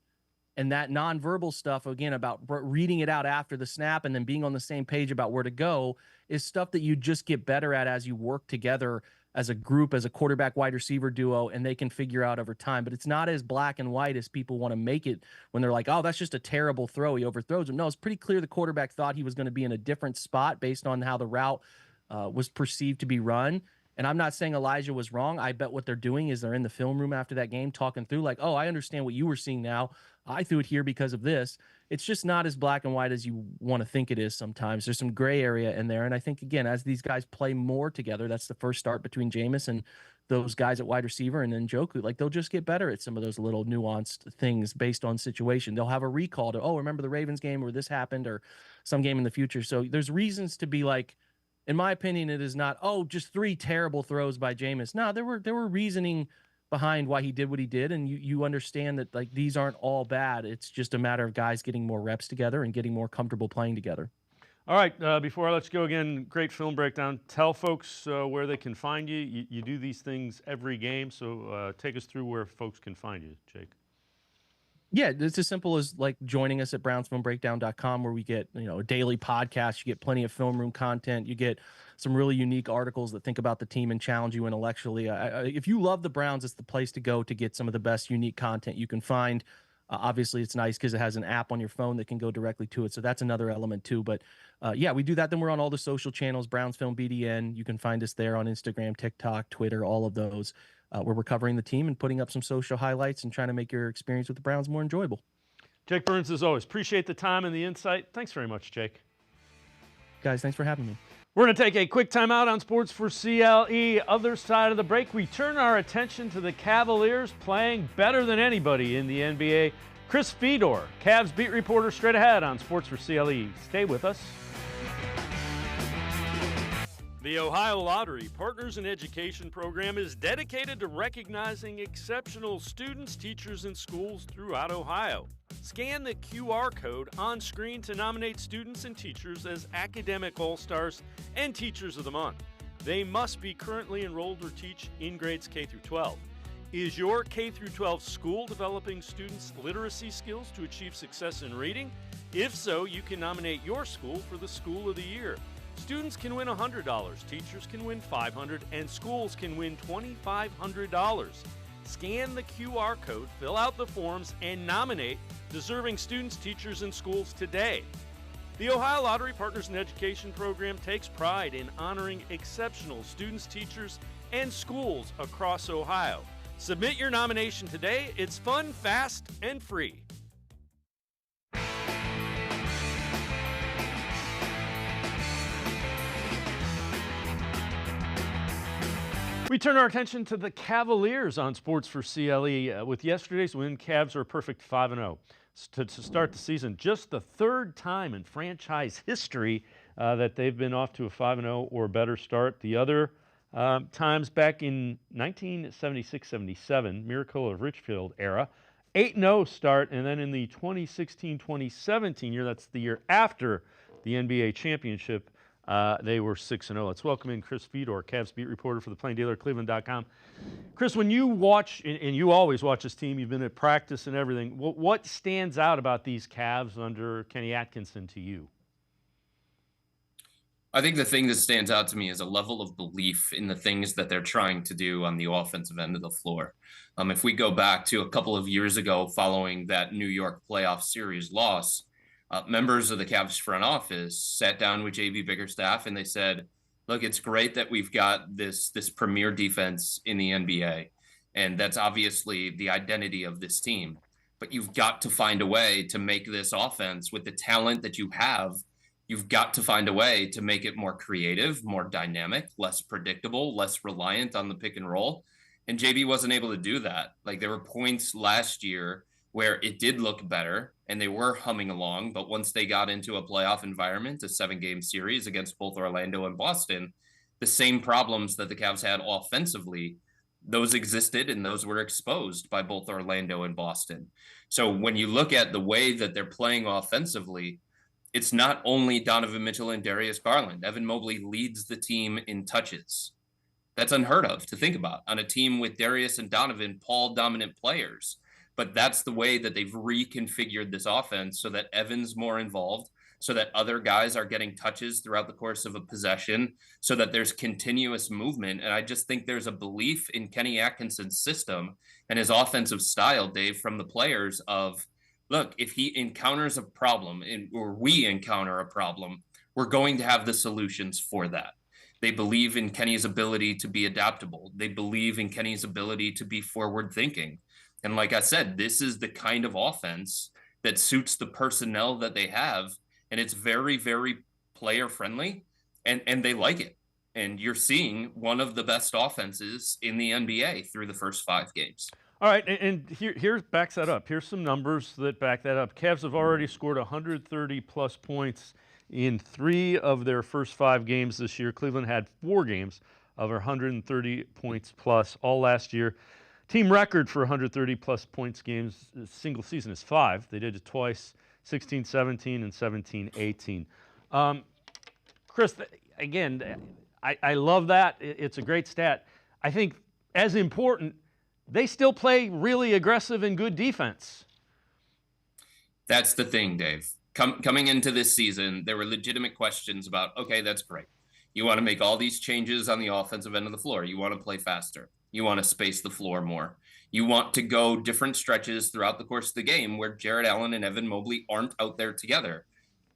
And that nonverbal stuff, again, about reading it out after the snap and then being on the same page about where to go, is stuff that you just get better at as you work together as a group, as a quarterback wide receiver duo, and they can figure out over time. But it's not as black and white as people want to make it when they're like, "Oh, that's just a terrible throw. He overthrows him." No, it's pretty clear the quarterback thought he was going to be in a different spot based on how the route was perceived to be run. And I'm not saying Elijah was wrong. I bet what they're doing is they're in the film room after that game talking through like, "Oh, I understand what you were seeing now. I threw it here because of this." It's just not as black and white as you want to think it is sometimes. There's some gray area in there. And I think, again, as these guys play more together, that's the first start between Jameis and those guys at wide receiver and then Njoku. Like, they'll just get better at some of those little nuanced things based on situation. They'll have a recall to, "Oh, remember the Ravens game where this happened," or some game in the future. So there's reasons to be like, in my opinion, it is not, "Oh, just 3 terrible throws by Jameis." No, there were reasoning behind why he did what he did, and you understand that like these aren't all bad. It's just a matter of guys getting more reps together and getting more comfortable playing together. All right, before I let you go again, great film breakdown. Tell folks where they can find you. You do these things every game, so take us through where folks can find you, Jake. Yeah, it's as simple as like joining us at brownsfilmbreakdown.com, where we get, a daily podcast. You get plenty of film room content. You get some really unique articles that think about the team and challenge you intellectually. If you love the Browns, it's the place to go to get some of the best unique content you can find. Obviously, it's nice because it has an app on your phone that can go directly to it. So that's another element too. But yeah, we do that. Then we're on all the social channels, Browns Film BDN. You can find us there on Instagram, TikTok, Twitter, all of those. Where we're covering the team and putting up some social highlights and trying to make your experience with the Browns more enjoyable. Jake Burns, as always, appreciate the time and the insight. Thanks very much, Jake. Guys, thanks for having me. We're going to take a quick timeout on Sports4CLE. Other side of the break, we turn our attention to the Cavaliers playing better than anybody in the NBA. Chris Fedor, Cavs beat reporter, straight ahead on Sports4CLE. Stay with us. The Ohio Lottery Partners in Education program is dedicated to recognizing exceptional students, teachers, and schools throughout Ohio. Scan the QR code on screen to nominate students and teachers as Academic All-Stars and Teachers of the Month. They must be currently enrolled or teach in grades K through 12. Is your K through 12 school developing students' literacy skills to achieve success in reading? If so, you can nominate your school for the School of the Year. Students can win $100, teachers can win $500, and schools can win $2,500. Scan the QR code, fill out the forms, and nominate deserving students, teachers, and schools today. The Ohio Lottery Partners in Education program takes pride in honoring exceptional students, teachers, and schools across Ohio. Submit your nomination today. It's fun, fast, and free. We turn our attention to the Cavaliers on Sports4CLE. With yesterday's win, Cavs are a perfect 5-0 to start the season. Just the 3rd time in franchise history that they've been off to a 5-0 or better start. The other times back in 1976-77, Miracle of Richfield era, 8-0 start, and then in the 2016-2017 year, that's the year after the NBA championship, they were 6-0. Let's welcome in Chris Fedor, Cavs beat reporter for the Plain Dealer, cleveland.com. Chris, when you watch, and you always watch this team, you've been at practice and everything, what stands out about these Cavs under Kenny Atkinson to you? I think the thing that stands out to me is a level of belief in the things that they're trying to do on the offensive end of the floor. If we go back to a couple of years ago following that New York playoff series loss, members of the Cavs front office sat down with JB Bickerstaff and they said, look, it's great that we've got this premier defense in the NBA. And that's obviously the identity of this team. But you've got to find a way to make this offense with the talent that you have. You've got to find a way to make it more creative, more dynamic, less predictable, less reliant on the pick and roll. And JB wasn't able to do that. Like, there were points last year where it did look better, and they were humming along. But once they got into a playoff environment, a 7-game series against both Orlando and Boston, the same problems that the Cavs had offensively, those existed and those were exposed by both Orlando and Boston. So when you look at the way that they're playing offensively, it's not only Donovan Mitchell and Darius Garland. Evan Mobley leads the team in touches. That's unheard of to think about on a team with Darius and Donovan, Paul dominant players. But that's the way that they've reconfigured this offense so that Evan's more involved, so that other guys are getting touches throughout the course of a possession, so that there's continuous movement. And I just think there's a belief in Kenny Atkinson's system and his offensive style, Dave, from the players of, look, if he encounters a problem or we encounter a problem, we're going to have the solutions for that. They believe in Kenny's ability to be adaptable. They believe in Kenny's ability to be forward thinking. And like I said, this is the kind of offense that suits the personnel that they have. And it's very, very player friendly, and they like it. And you're seeing one of the best offenses in the NBA through the first 5 games. All right, and here backs that up. Here's some numbers that back that up. Cavs have already scored 130-plus points in 3 of their first 5 games this year. Cleveland had 4 games of 130 points plus all last year. Team record for 130-plus points games single season is 5. They did it twice, 16-17 and 17-18. Chris, again, I love that. It's a great stat. I think as important, they still play really aggressive and good defense. That's the thing, Dave. Coming into this season, there were legitimate questions about, okay, that's great. You want to make all these changes on the offensive end of the floor. You want to play faster. You want to space the floor more. You want to go different stretches throughout the course of the game where Jared Allen and Evan Mobley aren't out there together.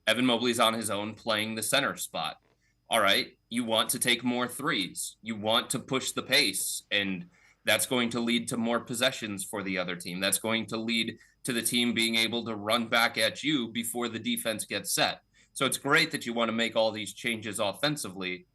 Evan Mobley's on his own playing the center spot. All right, you want to take more threes. You want to push the pace, and that's going to lead to more possessions for the other team. That's going to lead to the team being able to run back at you before the defense gets set. So it's great that you want to make all these changes offensively,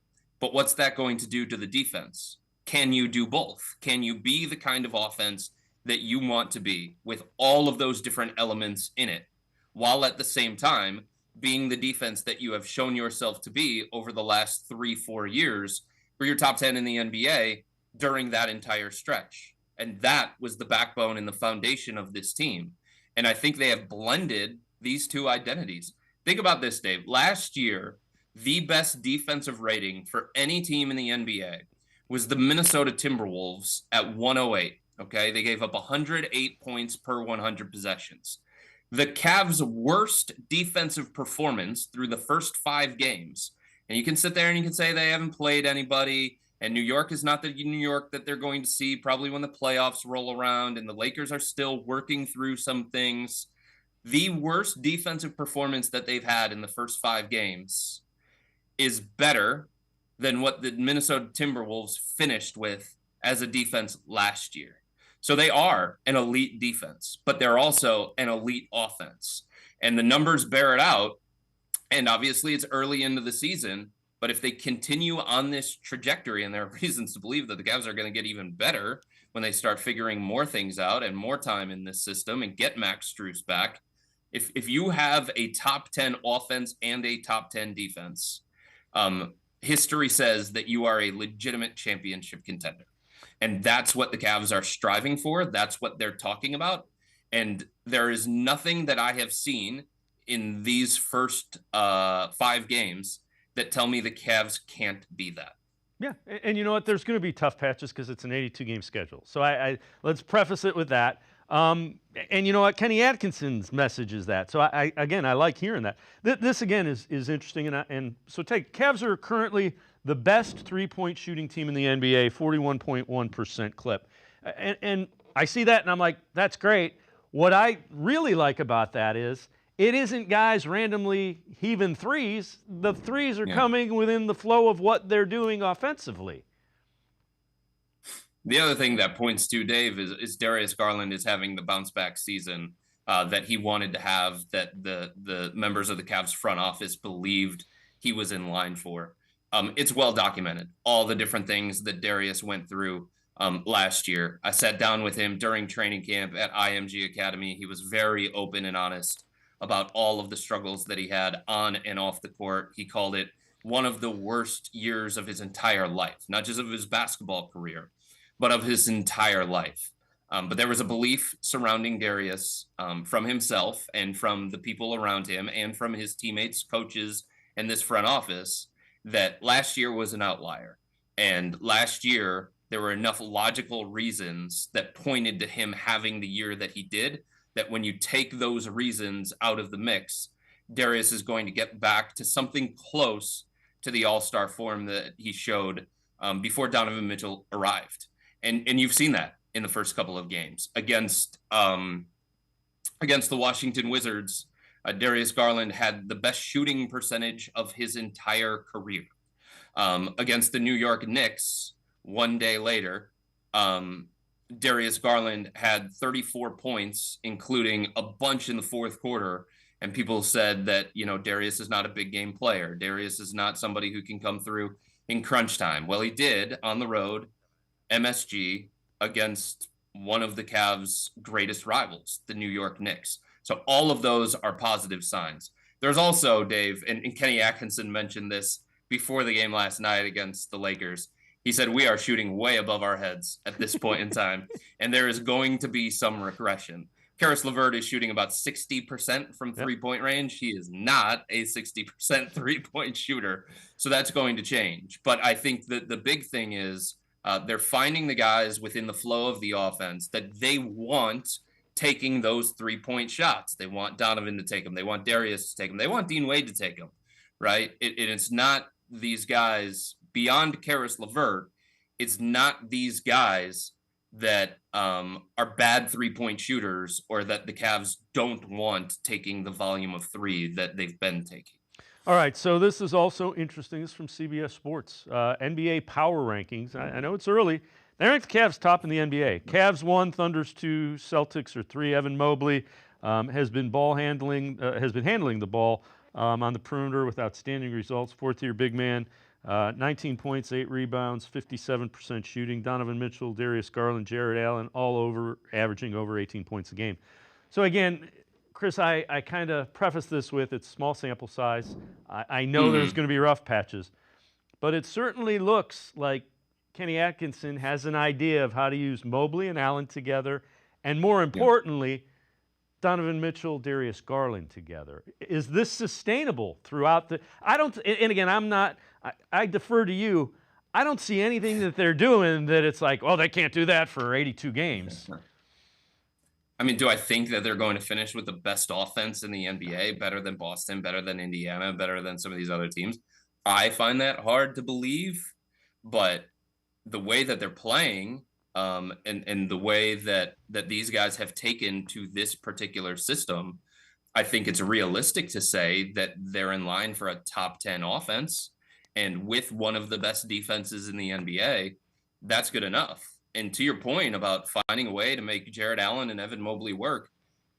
but what's that going to do to the defense? Can you do both? Can you be the kind of offense that you want to be with all of those different elements in it, while at the same time being the defense that you have shown yourself to be over the last 3-4 years, where you're top 10 in the NBA during that entire stretch? And that was the backbone and the foundation of this team. And I think they have blended these two identities. Think about this, Dave. Last year, the best defensive rating for any team in the NBA was the Minnesota Timberwolves at 108. Okay, they gave up 108 points per 100 possessions. The Cavs' worst defensive performance through the first 5 games, and you can sit there and you can say they haven't played anybody, and New York is not the New York that they're going to see probably when the playoffs roll around, and the Lakers are still working through some things. The worst defensive performance that they've had in the first 5 games is better than what the Minnesota Timberwolves finished with as a defense last year. So they are an elite defense, but they're also an elite offense. And the numbers bear it out. And obviously it's early into the season, but if they continue on this trajectory, and there are reasons to believe that the Cavs are going to get even better when they start figuring more things out and more time in this system and get Max Strus back. If you have a top 10 offense and a top 10 defense, history says that you are a legitimate championship contender. And that's what the Cavs are striving for. That's what they're talking about. And there is nothing that I have seen in these first 5 games that tell me the Cavs can't be that. Yeah, and you know what? There's going to be tough patches because it's an 82-game schedule. So I let's preface it with that. And you know what? Kenny Atkinson's message is that. So I like hearing that. This again is interesting. And so Cavs are currently the best three-point shooting team in the NBA, 41.1% clip. And I see that and I'm like, that's great. What I really like about that is it isn't guys randomly heaving threes. The threes are coming within the flow of what they're doing offensively. The other thing that points to, Dave, is Darius Garland is having the bounce back season that he wanted to have, that the members of the Cavs front office believed he was in line for. It's well documented, all the different things that Darius went through last year. I sat down with him during training camp at IMG Academy. He was very open and honest about all of the struggles that he had on and off the court. He called it one of the worst years of his entire life, not just of his basketball career, but of his entire life. But there was a belief surrounding Darius from himself and from the people around him and from his teammates, coaches, and this front office that last year was an outlier. And last year, there were enough logical reasons that pointed to him having the year that he did, that when you take those reasons out of the mix, Darius is going to get back to something close to the all-star form that he showed before Donovan Mitchell arrived. And you've seen that in the first couple of games against the Washington Wizards. Darius Garland had the best shooting percentage of his entire career. Against the New York Knicks, one day later, Darius Garland had 34 points, including a bunch in the fourth quarter. And people said that, Darius is not a big game player. Darius is not somebody who can come through in crunch time. Well, he did on the road, MSG, against one of the Cavs' greatest rivals, the New York Knicks. So all of those are positive signs. There's also, Dave, and Kenny Atkinson mentioned this before the game last night against the Lakers. He said, we are shooting way above our heads at this point in time, and there is going to be some regression. Karis LeVert is shooting about 60% from three-point range. He is not a 60% three-point shooter, so that's going to change. But I think that the big thing is they're finding the guys within the flow of the offense that they want taking those three-point shots. They want Donovan to take them. They want Darius to take them. They want Dean Wade to take them, right? It's not these guys beyond Karis LeVert. It's not these guys that are bad three-point shooters or that the Cavs don't want taking the volume of three that they've been taking. All right, so this is also interesting. This is from CBS Sports. NBA power rankings. I know it's early. They rank the Cavs top in the NBA. Cavs 1, Thunders 2, Celtics are 3. Evan Mobley has been handling the ball on the perimeter with outstanding results. Fourth-year big man, 19 points, 8 rebounds, 57% shooting. Donovan Mitchell, Darius Garland, Jared Allen, all over averaging over 18 points a game. So again, Chris, I kind of preface this with it's small sample size. I know there's going to be rough patches, but it certainly looks like Kenny Atkinson has an idea of how to use Mobley and Allen together, and more importantly, Donovan Mitchell, Darius Garland together. Is this sustainable throughout the? And again, I defer to you. I don't see anything that they're doing that it's like, oh, they can't do that for 82 games. I mean, do I think that they're going to finish with the best offense in the NBA, better than Boston, better than Indiana, better than some of these other teams? I find that hard to believe, but the way that they're playing and the way that these guys have taken to this particular system, I think it's realistic to say that they're in line for a top 10 offense. And with one of the best defenses in the NBA, that's good enough. And to your point about finding a way to make Jared Allen and Evan Mobley work,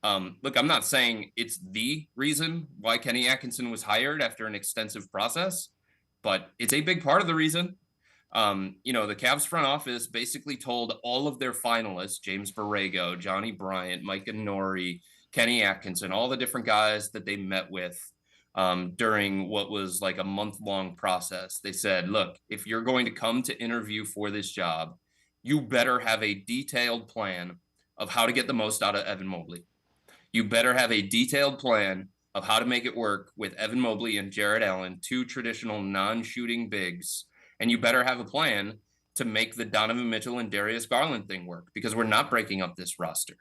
look, I'm not saying it's the reason why Kenny Atkinson was hired after an extensive process, but it's a big part of the reason. The Cavs front office basically told all of their finalists, James Borrego, Johnny Bryant, Mike Nori, Kenny Atkinson, all the different guys that they met with during what was like a month-long process. They said, look, if you're going to come to interview for this job, you better have a detailed plan of how to get the most out of Evan Mobley. You better have a detailed plan of how to make it work with Evan Mobley and Jared Allen, two traditional non-shooting bigs. And you better have a plan to make the Donovan Mitchell and Darius Garland thing work, because we're not breaking up this roster,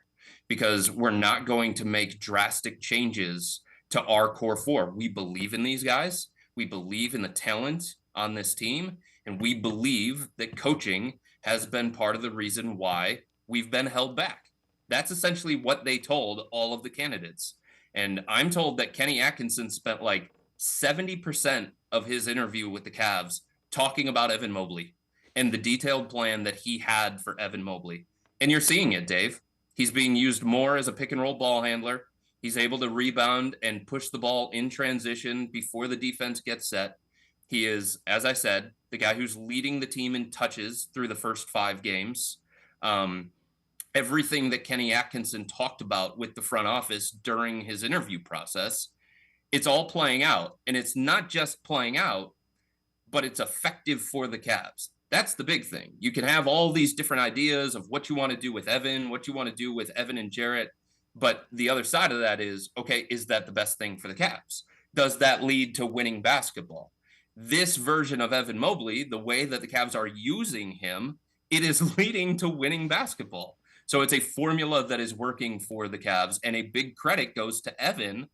because we're not going to make drastic changes to our core four. We believe in these guys. We believe in the talent on this team. And we believe that coaching has been part of the reason why we've been held back. That's essentially what they told all of the candidates. And I'm told that Kenny Atkinson spent like 70% of his interview with the Cavs talking about Evan Mobley and the detailed plan that he had for Evan Mobley. And you're seeing it, Dave. He's being used more as a pick and roll ball handler. He's able to rebound and push the ball in transition before the defense gets set. He is, as I said, the guy who's leading the team in touches through the first 5 games. Everything that Kenny Atkinson talked about with the front office during his interview process, it's all playing out. And it's not just playing out, but it's effective for the Cavs. That's the big thing. You can have all these different ideas of what you want to do with Evan, what you want to do with Evan and Jarrett. But the other side of that is, okay, is that the best thing for the Cavs? Does that lead to winning basketball? This version of Evan Mobley, the way that the Cavs are using him, it is leading to winning basketball. So it's a formula that is working for the Cavs, and a big credit goes to Evan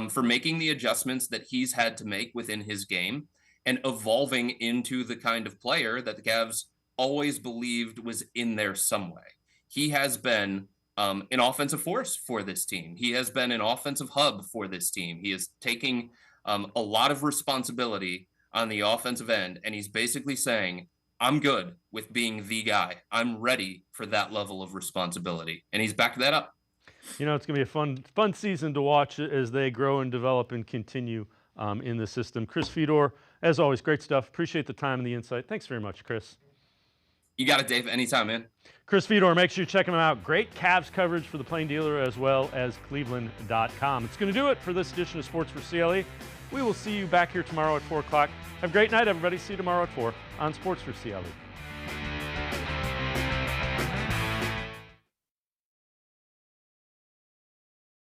for making the adjustments that he's had to make within his game and evolving into the kind of player that the Cavs always believed was in there some way. He has been an offensive force for this team. He has been an offensive hub for this team. He is taking a lot of responsibility on the offensive end, and he's basically saying, I'm good with being the guy. I'm ready for that level of responsibility. And he's backed that up. You know, it's going to be a fun season to watch as they grow and develop and continue in the system. Chris Fedor, as always, great stuff. Appreciate the time and the insight. Thanks very much, Chris. You got it, Dave. Anytime, man. Chris Fedor, make sure you check him out. Great Cavs coverage for the Plain Dealer as well as cleveland.com. It's going to do it for this edition of Sports for CLE. We will see you back here tomorrow at 4 o'clock. Have a great night, everybody. See you tomorrow at 4 on Sports for CLE.